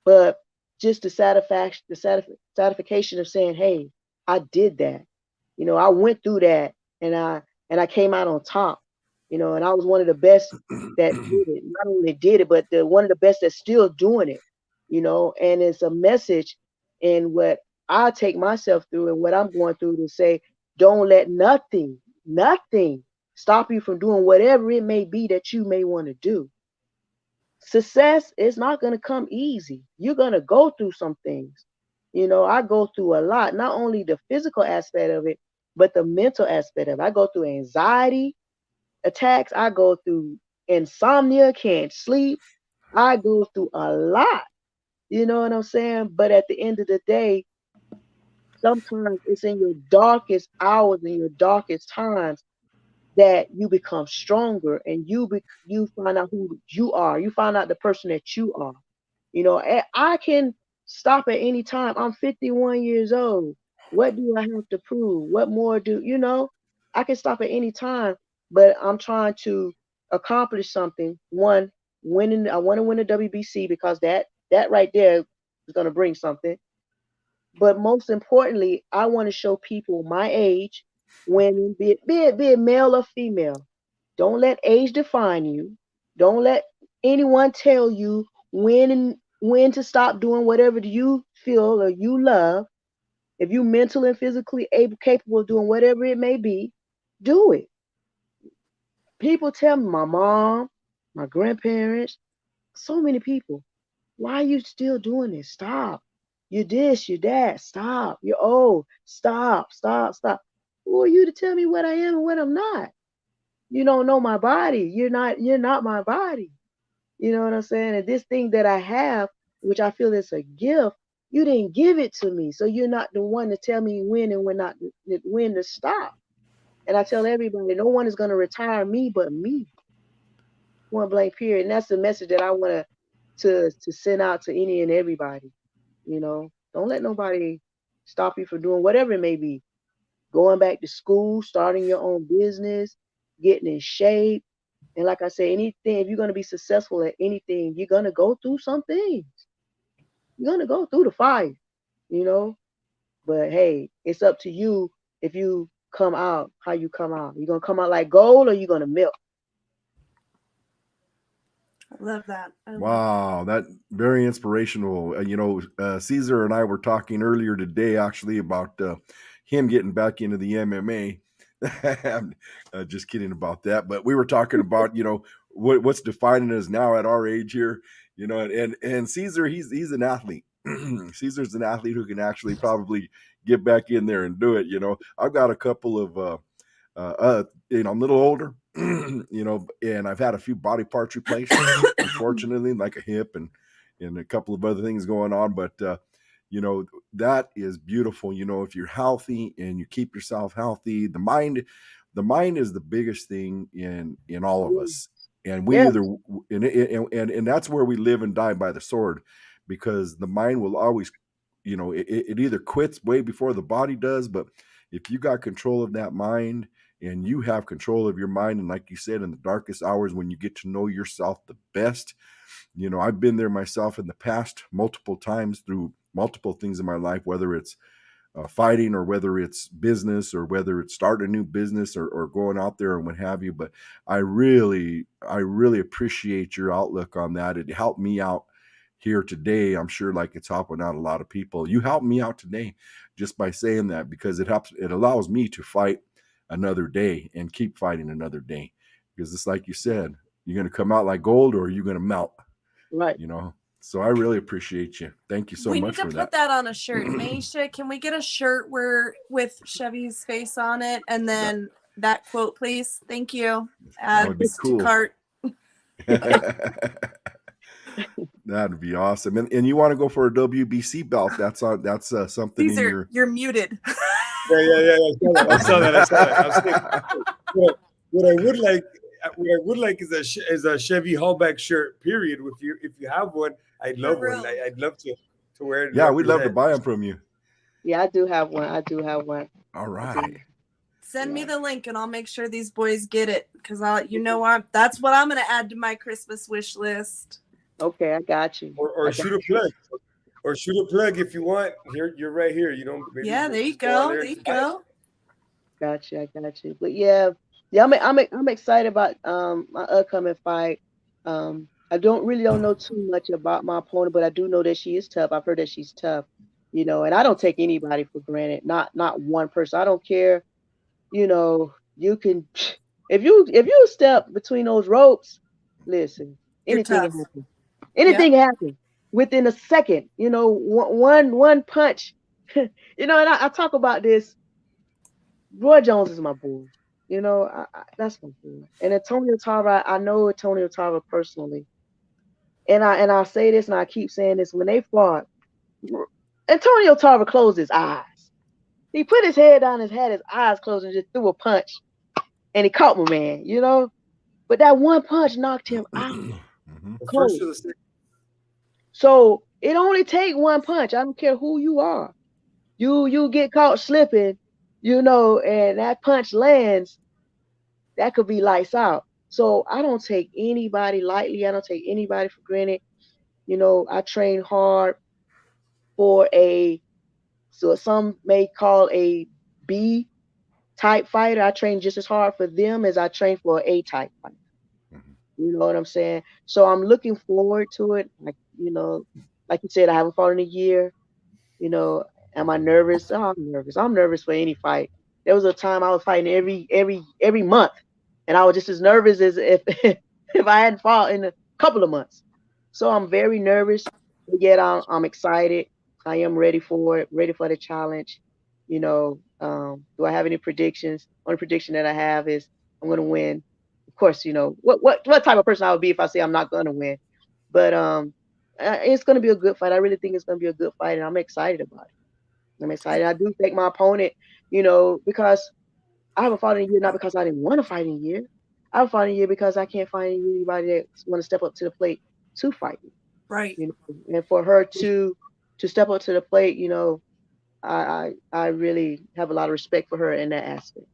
But just the satisfaction, satisfaction of saying, "Hey, I did that." I went through that, and I came out on top. you know, and I was one of the best that did it. Not only did it, but one of the best that's still doing it, you know, and it's a message in what I take myself through and what I'm going through to say, don't let nothing stop you from doing whatever it may be that you may want to do. Success is not going to come easy. You're going to go through some things. You know, I go through a lot, not only the physical aspect of it, but the mental aspect of it. I go through anxiety attacks. I go through insomnia, can't sleep. I go through a lot. You know what I'm saying? But at the end of the day, sometimes it's in your darkest hours, in your darkest times, that you become stronger and you find out who you are. You find out the person that you are. You know, I can stop at any time. I'm 51 years old. What do I have to prove? What more do you know? I can stop at any time, but I'm trying to accomplish something. One, winning. I want to win the WBC because that right there is going to bring something. But most importantly, I want to show people my age, women, be it male or female. Don't let age define you. Don't let anyone tell you when to stop doing whatever you feel or you love. If you mentally and physically capable of doing whatever it may be, do it. People tell me, my mom, my grandparents, so many people, why are you still doing this? Stop. You're this, you're that. Stop. You're old. Stop. Who are you to tell me what I am and what I'm not? You don't know my body. You're not my body. You know what I'm saying? And this thing that I have, which I feel is a gift, you didn't give it to me. So you're not the one to tell me when and when to stop. And I tell everybody, no one is going to retire me but me. Point blank period. And that's the message that I want to send out to any and everybody. You know, don't let nobody stop you from doing whatever it may be. Going back to school, starting your own business, getting in shape. And like I say, anything, if you're going to be successful at anything, you're going to go through some things. You're going to go through the fire, you know. But hey, it's up to you if you come out, how you come out. You're going to come out like gold or you're going to melt. I love that. Wow, that very inspirational. Caesar and I were talking earlier today actually about him getting back into the MMA. I'm just kidding about that, but we were talking about what's defining us now at our age here. And Caesar, he's an athlete. Caesar's an athlete who can actually probably get back in there and do it. I've got a couple of I'm a little older, and I've had a few body parts replaced, unfortunately, like a hip and a couple of other things going on. But that is beautiful. If you're healthy and you keep yourself healthy, the mind is the biggest thing in all of us. And we either and that's where we live and die by the sword, because the mind will always, it either quits way before the body does. But if you got control of that mind and you have control of your mind, and like you said, in the darkest hours when you get to know yourself the best, I've been there myself in the past multiple times through multiple things in my life, whether it's fighting or whether it's business or whether it's starting a new business or going out there and what have you. But I really appreciate your outlook on that. It helped me out here today. I'm sure like it's helping out a lot of people. You helped me out today just by saying that, because it allows me to fight another day and keep fighting another day, because it's like you said, you're going to come out like gold or you're going to melt, right? So I really appreciate you. Thank you so much for that. We need to put that on a shirt. Maisha, can we get a shirt with Chevy's face on it, and then that quote, please? Thank you. That would be cool. To cart. That'd be awesome. And you want to go for a WBC belt? That's something. Caesar, you're muted. Yeah. I saw that. What I would like is a Chevy Hallback shirt. Period. If you have one, I'd love one. I'd love to wear it. Yeah, we'd love to buy them from you. Yeah, I do have one. All right. Send me the link and I'll make sure these boys get it, because that's what I'm gonna add to my Christmas wish list. Okay, I got you. Or shoot a plug. Or shoot a plug if you want. Here, you're right here. Maybe there you go. There you go. Got you. But yeah, Yeah, I'm excited about my upcoming fight. I don't know too much about my opponent, but I do know that she is tough. I've heard that she's tough, and I don't take anybody for granted. Not one person. I don't care. You can if you step between those ropes, listen, You're anything tough. can happen. Yeah. Anything can happen within a second. One punch. And I talk about this. Roy Jones is my boy. That's my boy. And Antonio Tarver, I know Antonio Tarver personally. And I say this and I keep saying this. When they fought, Antonio Tarver closed his eyes. He put his head down, had his eyes closed, and just threw a punch. And he caught my man. But that one punch knocked him out. The Cold. first or the second? So it only take one punch. I don't care who you are. You get caught slipping, and that punch lands, that could be lights out. So I don't take anybody lightly. I don't take anybody for granted. I train hard for so some may call a B type fighter. I train just as hard for them as I train for an A type fighter. You know what I'm saying? So I'm looking forward to it. Like you said, I haven't fought in a year. Am I nervous? Oh, I'm nervous. I'm nervous for any fight. There was a time I was fighting every month, and I was just as nervous as if if I hadn't fought in a couple of months. So I'm very nervous, but yet I'm excited. I am ready for it, ready for the challenge. Do I have any predictions? Only prediction that I have is I'm gonna win. Of course, what type of person I would be if I say I'm not gonna win. But it's gonna be a good fight. I really think it's gonna be a good fight, and I'm excited about it. I'm excited. I do take my opponent, because I haven't fought in a year, not because I didn't want to fight in a year. I haven't fought in a year because I can't find anybody that want to step up to the plate to fight me. Right. And for her to step up to the plate, I really have a lot of respect for her in that aspect.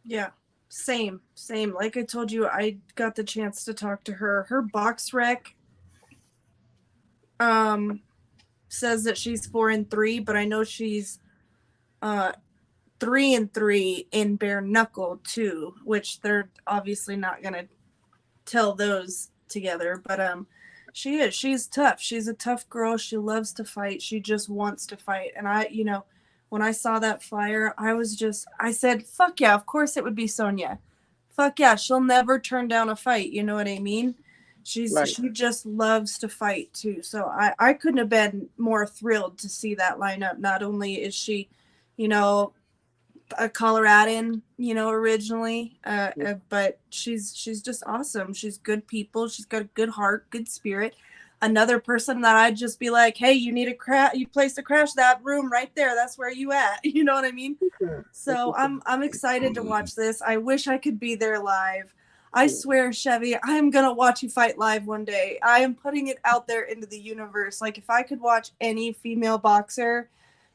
Yeah. Same. Like I told you, I got the chance to talk to her. Her box rec says that she's 4-3, but I know she's 3-3 in bare knuckle too, which they're obviously not gonna tell those together. But she's tough. She's a tough girl. She loves to fight. She just wants to fight. And when I saw that flyer, I said, fuck yeah, of course it would be Sonya. Fuck yeah, she'll never turn down a fight. You know what I mean? She just loves to fight too. So I couldn't have been more thrilled to see that lineup. Not only is she, a Coloradan, originally, but she's just awesome. She's good people. She's got a good heart, good spirit. Another person that I'd just be like, hey, you need you place to crash that room right there. That's where you at. You know what I mean? So I'm excited to watch this. I wish I could be there live. I swear, Chevy, I'm going to watch you fight live one day. I am putting it out there into the universe. Like, if I could watch any female boxer,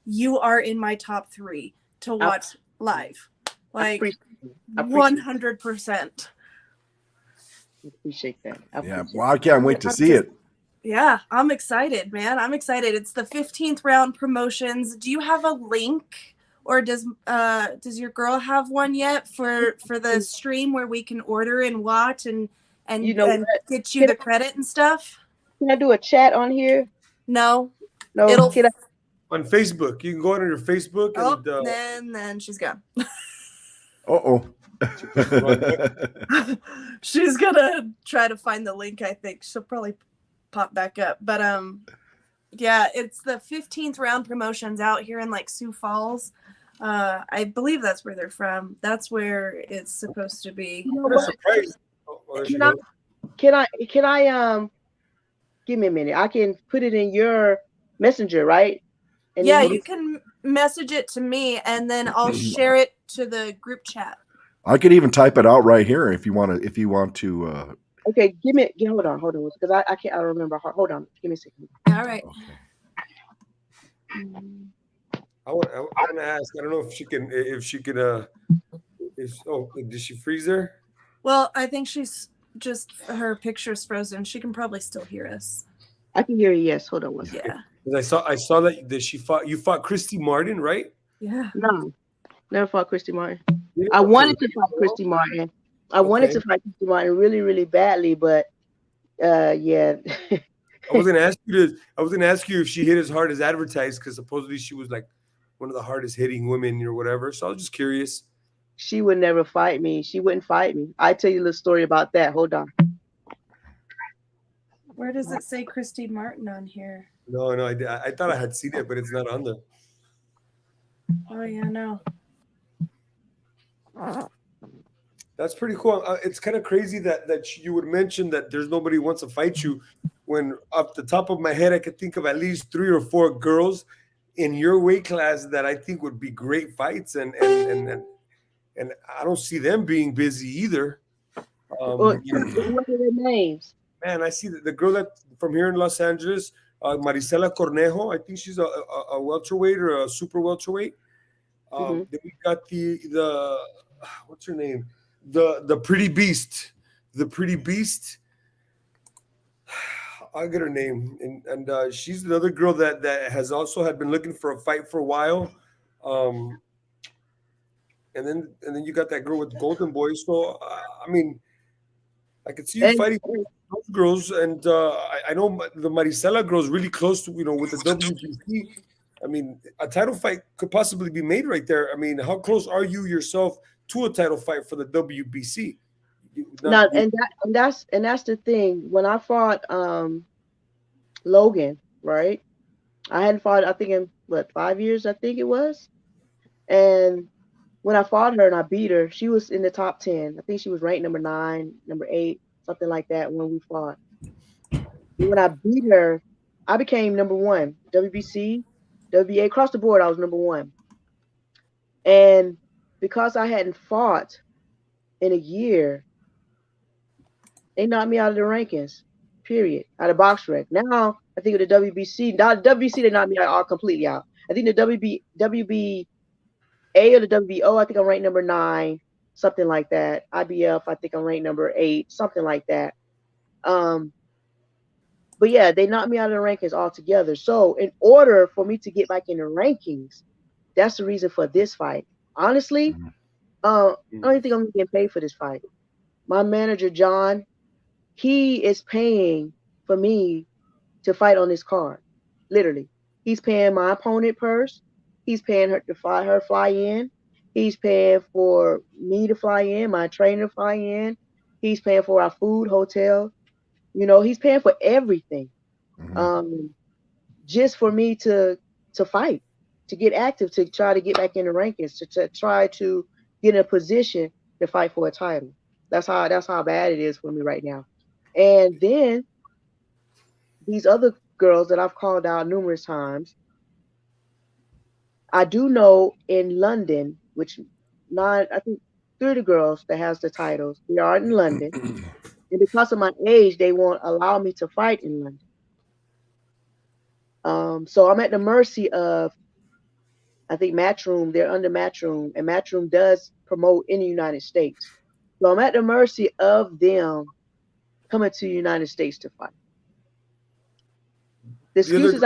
you are in my top 3 to watch live. Like, 100%. Appreciate that. Yeah, well, I can't wait to see it. Yeah, I'm excited, man. I'm excited. It's the 15th round promotions. Do you have a link, or does your girl have one yet for the stream where we can order and watch and get you the credit and stuff? Can I do a chat on here? No. No. On Facebook, you can go on your Facebook. And then she's gone. She's gonna try to find the link. I think she'll probably pop back up, but yeah, it's the 15th round promotions out here in like Sioux Falls. I believe that's where they're from. That's where it's supposed to be. Can I give me a minute? I can put it in your messenger, right? And yeah, you can message it to me, and then I'll share it to the group chat. I could even type it out right here if you want to. Okay, hold on, because I can't. I don't remember. Hold on, give me a second. All right. Okay. I want to ask. I don't know if she can. Did she freeze there? Well, I think she's just her picture's frozen. She can probably still hear us. I can hear you. Yes. Hold on one second. Yeah. I saw that she fought. You fought Christy Martin, right? Yeah. No, never fought Christy Martin. I Okay. wanted to fight Christy Martin. I wanted Okay. to fight Christy Martin really, really badly, but yeah. I was gonna ask you if she hit as hard as advertised, because supposedly she was like one of the hardest hitting women or whatever. So I was just curious. She would never fight me. She wouldn't fight me. I tell you a little story about that. Hold on. Where does it say Christy Martin on here? No, I thought I had seen it, but it's not on there. Oh yeah, no. That's pretty cool. It's kind of crazy that you would mention that there's nobody who wants to fight you, when off the top of my head I could think of at least 3 or 4 girls in your weight class that I think would be great fights, and I don't see them being busy either. What are their names? Man, I see the girl that from here in Los Angeles, Marisela Cornejo. I think she's a welterweight or a super welterweight. Then we got the what's her name? The pretty beast. The pretty beast. I'll get her name, and she's another girl that has also had been looking for a fight for a while. And then you got that girl with Golden Boy. So I mean, I could see you And fighting those girls, and I know the Marisela girl is really close to with the WBC. I mean, a title fight could possibly be made right there. I mean, how close are you yourself to a title fight for the WBC? now, that's the thing. When I fought Logan, right? I hadn't fought, I think, in 5 years, I think it was. And when I fought her and I beat her, she was in the top 10. I think she was ranked number 9, number 8, something like that when we fought. And when I beat her, I became number 1. WBC, WBA, across the board, I was number 1. And because I hadn't fought in a year, they knocked me out of the rankings, period, out of box rank. Now, I think with the WBC, they knocked me out completely out. I think the WBA or the WBO, I think I'm ranked number 9, something like that. IBF, I think I'm ranked number 8, something like that. But yeah, they knocked me out of the rankings altogether. So in order for me to get back in the rankings, that's the reason for this fight. Honestly, I don't think I'm getting paid for this fight. My manager, John, he is paying for me to fight on this card. Literally. He's paying my opponent purse. He's paying her to fly in. He's paying for me to fly in, my trainer to fly in. He's paying for our food, hotel. He's paying for everything. Just for me to fight, to get active, to try to get back in the rankings, to try to get in a position to fight for a title. That's how bad it is for me right now. And then these other girls that I've called out numerous times, I do know in London, which I think 3 of the girls that has the titles, they are in London. And because of my age, they won't allow me to fight in London. So I'm at the mercy of, I think, Matchroom. They're under Matchroom, and Matchroom does promote in the United States. So I'm at the mercy of them coming to the United States to fight. The excuses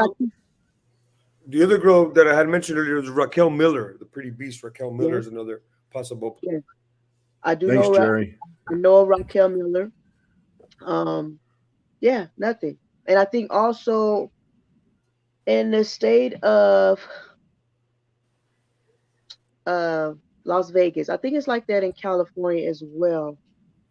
the other girl that I had mentioned earlier was Raquel Miller, the pretty beast. Raquel Miller is another possible. Yeah. I do Thanks, know Jerry. I know Raquel Miller. Yeah, nothing. And I think also in the state of Las Vegas, I think it's like that in California as well.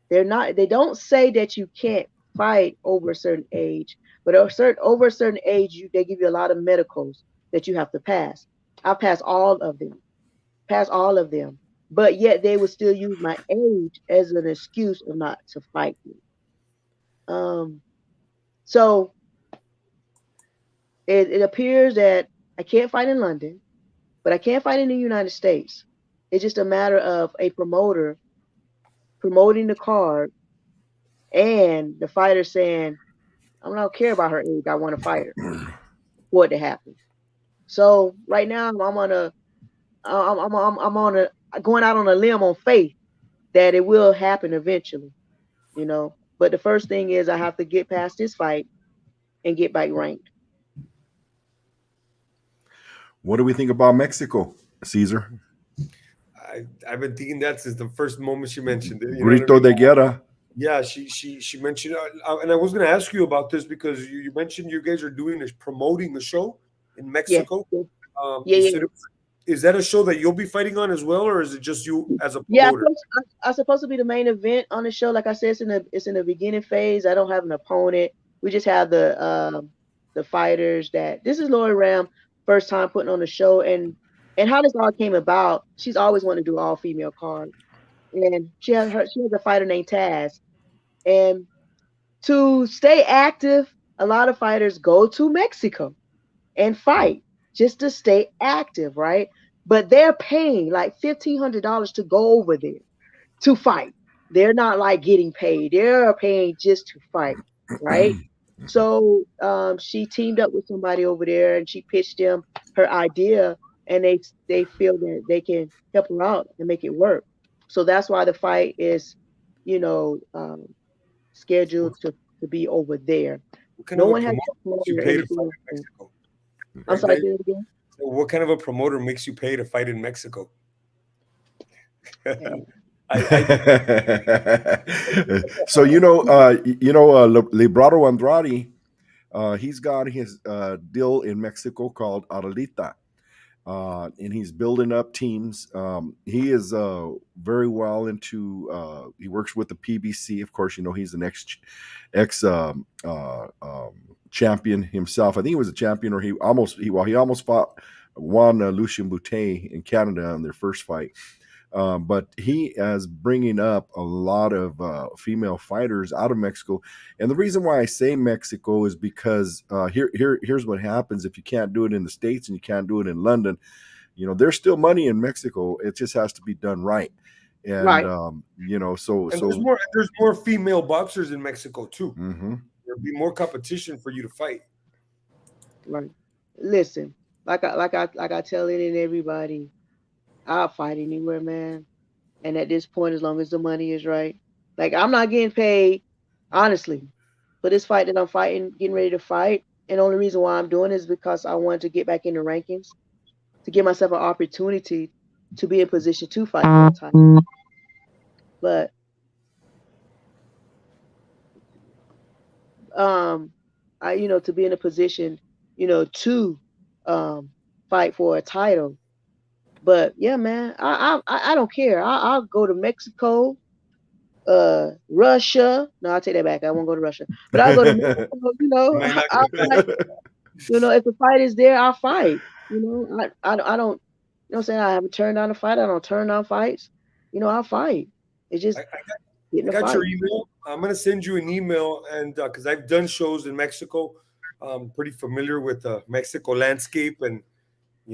They don't say that you can't fight over a certain age, but over a certain age, they give you a lot of medicals that you have to pass. I passed all of them, but yet they would still use my age as an excuse of not to fight me. So it appears that I can't fight in London, but I can't fight in the United States. It's just a matter of a promoter promoting the card and the fighter saying, I don't care about her age, I want to fight her for it to happen. So right now I'm going out on a limb on faith that it will happen eventually, But the first thing is I have to get past this fight and get back ranked. What do we think about Mexico, Caesar? I've been thinking that since the first moment she mentioned it. You know what I Grito mean? de Guerra. Yeah, she mentioned, and I was going to ask you about this because you mentioned you guys are doing this promoting the show in Yeah, Mexico. yeah, You yeah. said is that a show that you'll be fighting on as well, or is it just you as a Yeah, promoter? I'm supposed to be the main event on the show. Like I said, it's in the beginning phase. I don't have an opponent. We just have the fighters that this is Lori Ram first time putting on the show, and how this all came about. She's always wanted to do all female card, and she has a fighter named Taz, and to stay active, a lot of fighters go to Mexico and fight just to stay active, right? But they're paying like $1,500 to go over there to fight. They're not like getting paid. They're paying just to fight, right? So she teamed up with somebody over there and she pitched them her idea, and they feel that they can help her out and make it work. So that's why the fight is, you know, scheduled to be over there. What kind No of a one has promoter makes you or pay to fight anything. in Mexico? I'm Right, sorry, right? say it again. So what kind of a promoter makes you pay to fight in Mexico? Yeah. I So Librado Andrade, he's got his deal in Mexico called Aralita, and he's building up teams. He is very well into. He works with the PBC, of course. He's an ex champion himself. I think he was a champion, or he almost fought won Lucien Boutet in Canada in their first fight. But he is bringing up a lot of female fighters out of Mexico, and the reason why I say Mexico is because here's what happens if you can't do it in the States and you can't do it in London. There's still money in Mexico. It just has to be done right, and Right. so and so. there's more female boxers in Mexico too. Mhm. There'll be more competition for you to fight. Right. Listen, like I tell it and everybody, I'll fight anywhere, man. And at this point, as long as the money is right, like I'm not getting paid, honestly, for this fight that I'm fighting, getting ready to fight. And the only reason why I'm doing it is because I wanted to get back in the rankings, to give myself an opportunity to be in position to fight for the title. But to be in a position, to fight for a title. But yeah, man, I don't care. I'll go to Mexico, Russia. No, I'll take that back. I won't go to Russia, but I'll go to Mexico. You might not I'll get fight. paid. If the fight is there, I'll fight. I don't. You know what I'm saying? I haven't turned down a fight. I don't turn down fights. I'll fight. It's just I, I got getting I a got fight. your email. I'm gonna send you an email, and because I've done shows in Mexico, I'm pretty familiar with the Mexico landscape and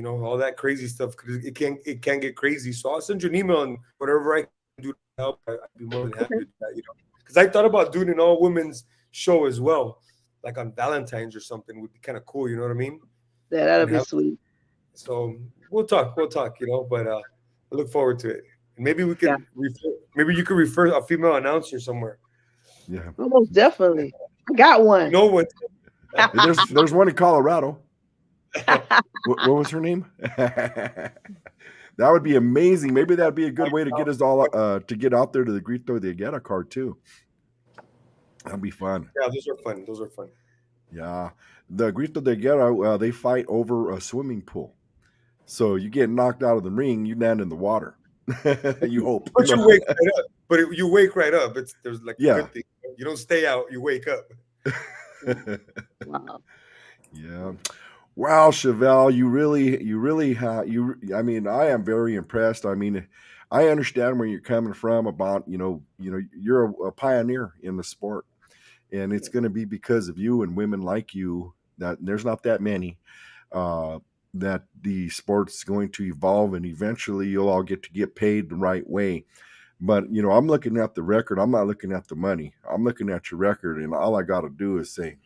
all that crazy stuff. Because it can get crazy. So I'll send you an email, and whatever I can do to help, I'd be more than happy Okay. to do that. Because I thought about doing an all women's show as well, like on Valentine's or something would be kind of cool. You know what I mean? Yeah, that'll And be have sweet. so we'll talk. We'll talk. But I look forward to it. And maybe we Yeah, can maybe you could refer a female announcer somewhere. Yeah. almost definitely. I got You one. know what? There's one in Colorado. What was her name? That would be amazing. Maybe that'd be a good way to get us all to get out there to the Grito de Guerra card too. That'd be fun. Yeah, those are fun. Those are fun. Yeah, the Grito de Guerra, they fight over a swimming pool. So you get knocked out of the ring, you land in the water. You hope. But you wake right up. You wake right up. There's like a Yeah. good thing. You don't stay out. You wake up. Wow. Yeah. Wow, Chevelle, you really have I mean, I am very impressed. I mean, I understand where you're coming from about, you're a pioneer in the sport. And it's going to be because of you and women like you that there's not that many uh, that the sport's going to evolve, and eventually you'll all get paid the right way. But I'm looking at the record. I'm not looking at the money. I'm looking at your record, and all I got to do is say,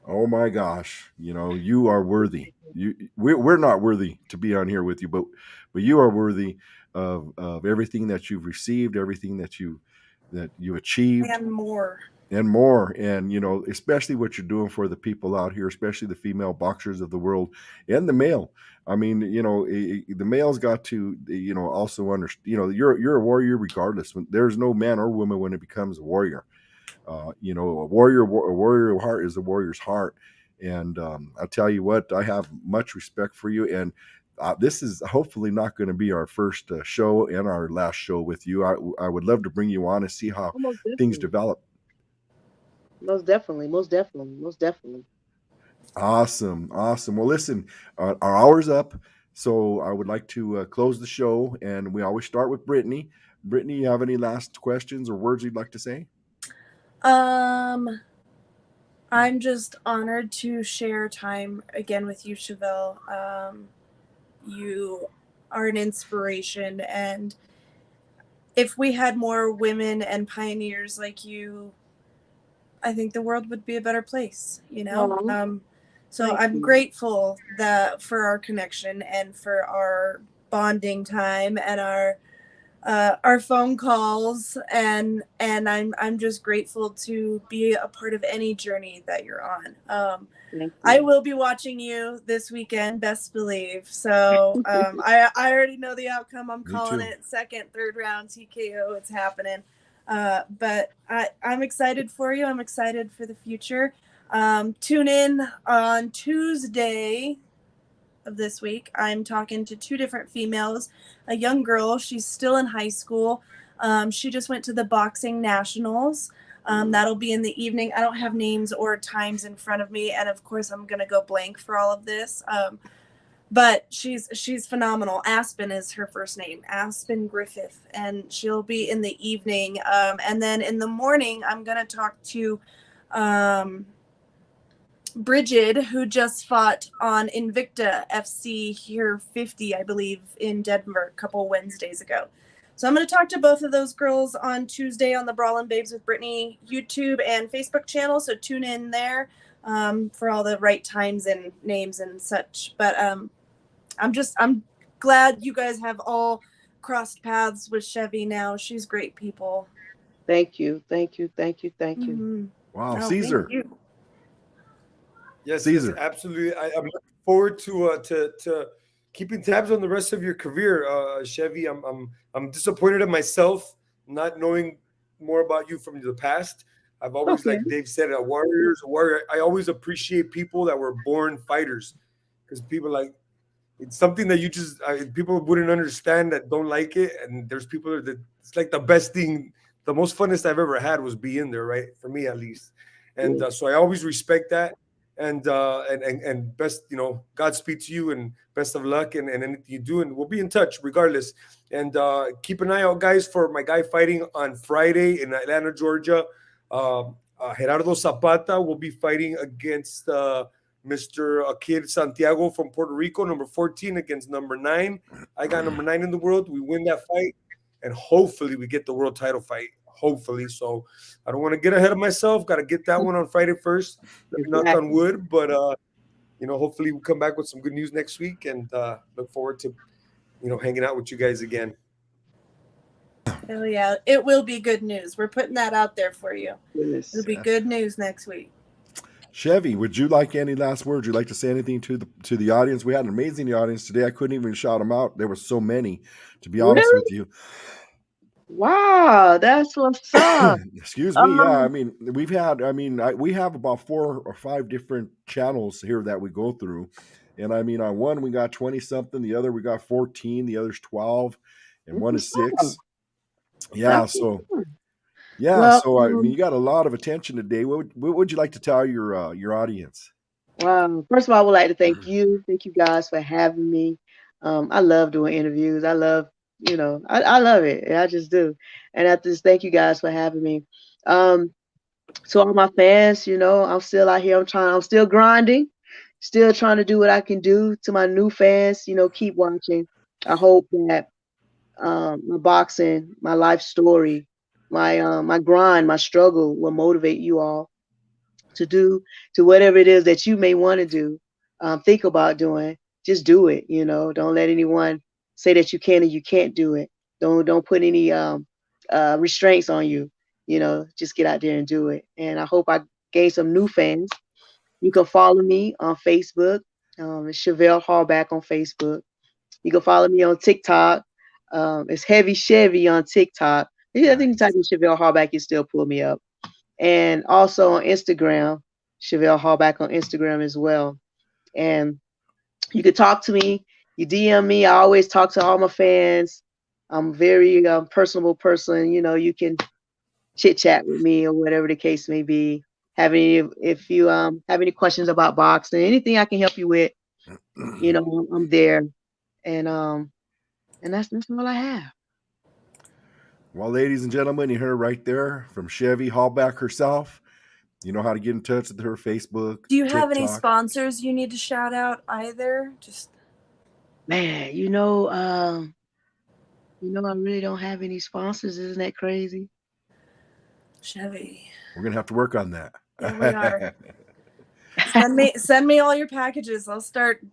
"Oh my gosh, you are worthy. We're not worthy to be on here with you, but you are worthy of everything that you've received, everything that you achieved and more. And you know, especially what you're doing for the people out here, especially the female boxers of the world and the male. I mean, you know, the male's got to, you know, also understand, you know, you're a warrior regardless. There's no man or woman when it becomes a warrior. You know, a warrior heart is a warrior's heart. And I tell you what, I have much respect for you. And this is hopefully not going to be our first show and our last show with you. I would love to bring you on and see how Most things definitely. develop. Most definitely. Most definitely. Most definitely. Awesome. Awesome. Well, listen, our hour's up. So I would like to close the show. And we always start with Brittany. Brittany, you have any last questions or words you'd like to say? I'm just honored to share time again with you, Chevelle. You are an inspiration, and if we had more women and pioneers like you, I think the world would be a better place, you know? So Thank I'm you. grateful that for our connection and for our bonding time and our phone calls, and I'm just grateful to be a part of any journey that you're on. Thank I you. will be watching you this weekend, best believe. So I already know the outcome. I'm Me calling too. it second, third round TKO. It's happening. But I'm excited for you. I'm excited for the future. Tune in on Tuesday of this week. I'm talking to two different females. A young girl, she's still in high school. She just went to the boxing nationals. That'll be in the evening. I don't have names or times in front of me, and of course I'm gonna go blank for all of this. But she's phenomenal. Aspen is her first name, Aspen Griffith, and she'll be in the evening. And then in the morning, I'm gonna talk to Bridget, who just fought on Invicta FC here 50, I believe, in Denver a couple Wednesdays ago. So I'm going to talk to both of those girls on Tuesday on the Brawlin' Babes with Brittany YouTube and Facebook channel. So tune in there for all the right times and names and such. But I'm glad you guys have all crossed paths with Chevy now. She's great people. Thank you. Thank you. Thank you. Thank you. Mm-hmm. Wow. Oh, Caesar. thank you. Yes, Caesar. absolutely. I'm looking forward to keeping tabs on the rest of your career, Chevy. I'm disappointed in myself not knowing more about you from the past. I've always, Okay. like Dave said, a warrior. I always appreciate people that were born fighters, because people like it's something that people wouldn't understand that don't like it, and there's people that it's like the best thing, the most funnest I've ever had was being there, right? For me at least, and so I always respect that. And best, Godspeed to you and best of luck and anything you do, and we'll be in touch regardless. And keep an eye out, guys, for my guy fighting on Friday in Atlanta, Georgia. Gerardo Zapata will be fighting against Mr. Kid Santiago from Puerto Rico, number 14 against number 9. I got number 9 in the world. We win that fight, and hopefully we get the world title fight. Hopefully. So I don't want to get ahead of myself. Got to get that one on Friday first. Knock on wood. But, hopefully we'll come back with some good news next week, and look forward to, hanging out with you guys again. Oh, yeah. It will be good news. We're putting that out there for you. Yes. It'll be good news next week. Chevy, would you like any last words? Would you like to say anything to the audience? We had an amazing audience today. I couldn't even shout them out. There were so many, to be honest with you. Wow, that's what's up. Excuse me. Yeah, I mean, we have about 4 or 5 different channels here that we go through. And I mean, on one we got 20 something, the other we got 14, the other's 12, and one is 6. Yeah, That's so awesome. yeah, Well, so I mean, you got a lot of attention today. What would you like to tell your audience? First of all, I would like to thank you. Thank you guys for having me. I love doing interviews. I love, I love it. I just do. And I just thank you guys for having me. To all my fans, I'm still out here. I'm still grinding, still trying to do what I can do. To my new fans, keep watching. I hope that my boxing, my life story, my grind, my struggle will motivate you all to whatever it is that you may want to do, think about doing. Just do it. Don't let anyone say that you can or you can't do it. Don't put any restraints on you. just get out there and do it. And I hope I gain some new fans. You can follow me on Facebook. It's Chevelle Hallback on Facebook. You can follow me on TikTok. It's Heavy Chevy on TikTok. I think you type in Chevelle Hallback, you still pull me up. And also on Instagram, Chevelle Hallback on Instagram as well. And you can talk to me. You DM me. I always talk to all my fans. I'm a very personable person. You can chit chat with me or whatever the case may be. If you have any questions about boxing, anything I can help you with, I'm there. And that's all I have. Well, ladies and gentlemen, you heard right there from Chevy Hallback herself. You know how to get in touch with her Facebook. Do you have any TikTok. sponsors you need to shout out either? Just man, I really don't have any sponsors. Isn't that crazy? Chevy. We're gonna have to work on that. Yeah, we are. Send me all your packages. I'll start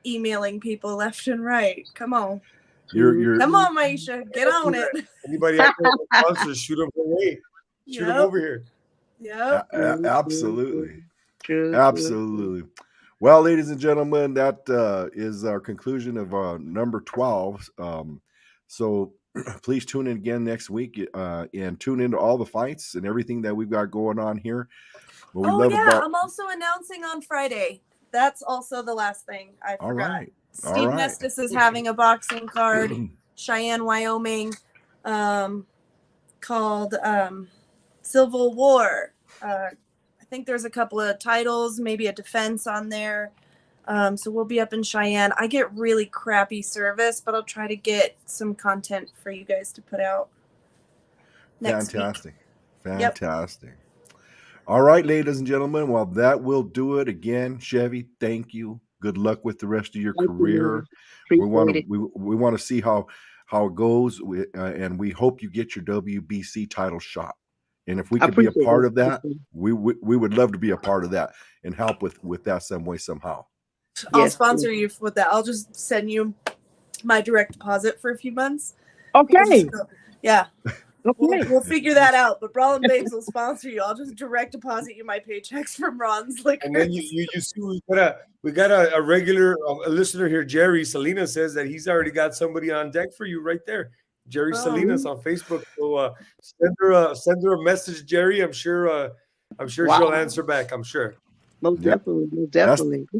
emailing people left and right. Come on. Come on, Maisha. Get on it. Anybody out there with sponsors, shoot them away. Shoot them over here. Yep. Absolutely. True. Absolutely. Well, ladies and gentlemen, that is our conclusion of number 12. So please tune in again next week and tune into all the fights and everything that we've got going on here. I'm also announcing on Friday. That's also the last thing I forgot. All right. Steve Nestis is having a boxing card, Cheyenne, Wyoming, called Civil War. I think there's a couple of titles, maybe a defense on there. So we'll be up in Cheyenne. I get really crappy service, but I'll try to get some content for you guys to put out next week. Fantastic. Yep. All right, ladies and gentlemen. Well, that will do it again. Chevy, thank you. Good luck with the rest of your career. We want to see how it goes, and we hope you get your WBC title shot. And if we could be a part of that, we would love to be a part of that and help with that some way, somehow. I'll sponsor you with that. I'll just send you my direct deposit for a few months. Okay. Yeah. Okay. We'll figure that out. But Brawlin' Babes will sponsor you. I'll just direct deposit you my paychecks from Ron's Liquors. And then you see we got a regular a listener here, Jerry Salinas, says that he's already got somebody on deck for you right there. Jerry Salinas on Facebook. So send her a message, Jerry. I'm sure she'll answer back. I'm sure. Most definitely.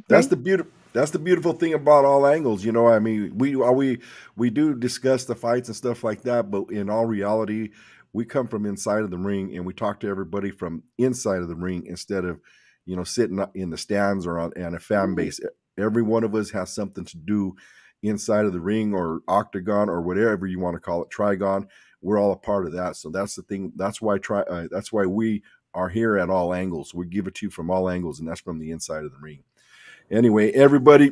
That's the beautiful thing about All Angles. I mean, we do discuss the fights and stuff like that, but in all reality, we come from inside of the ring and we talk to everybody from inside of the ring instead of, sitting in the stands or on a fan base. Every one of us has something to do inside of the ring or octagon or whatever you want to call it, trigon. We're all a part of that. So that's the thing. That's why we are here at All Angles. We give it to you from all angles, and that's from the inside of the ring. Anyway, everybody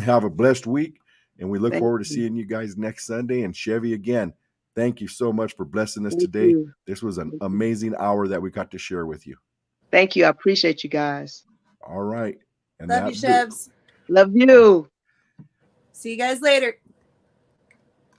have a blessed week, and we look forward to seeing you guys next Sunday. And Chevy, again, thank you so much for blessing us today. This was an amazing hour that we got to share with you. Thank you. I appreciate you guys. All right. And love you, Chevs. Love you. See you guys later.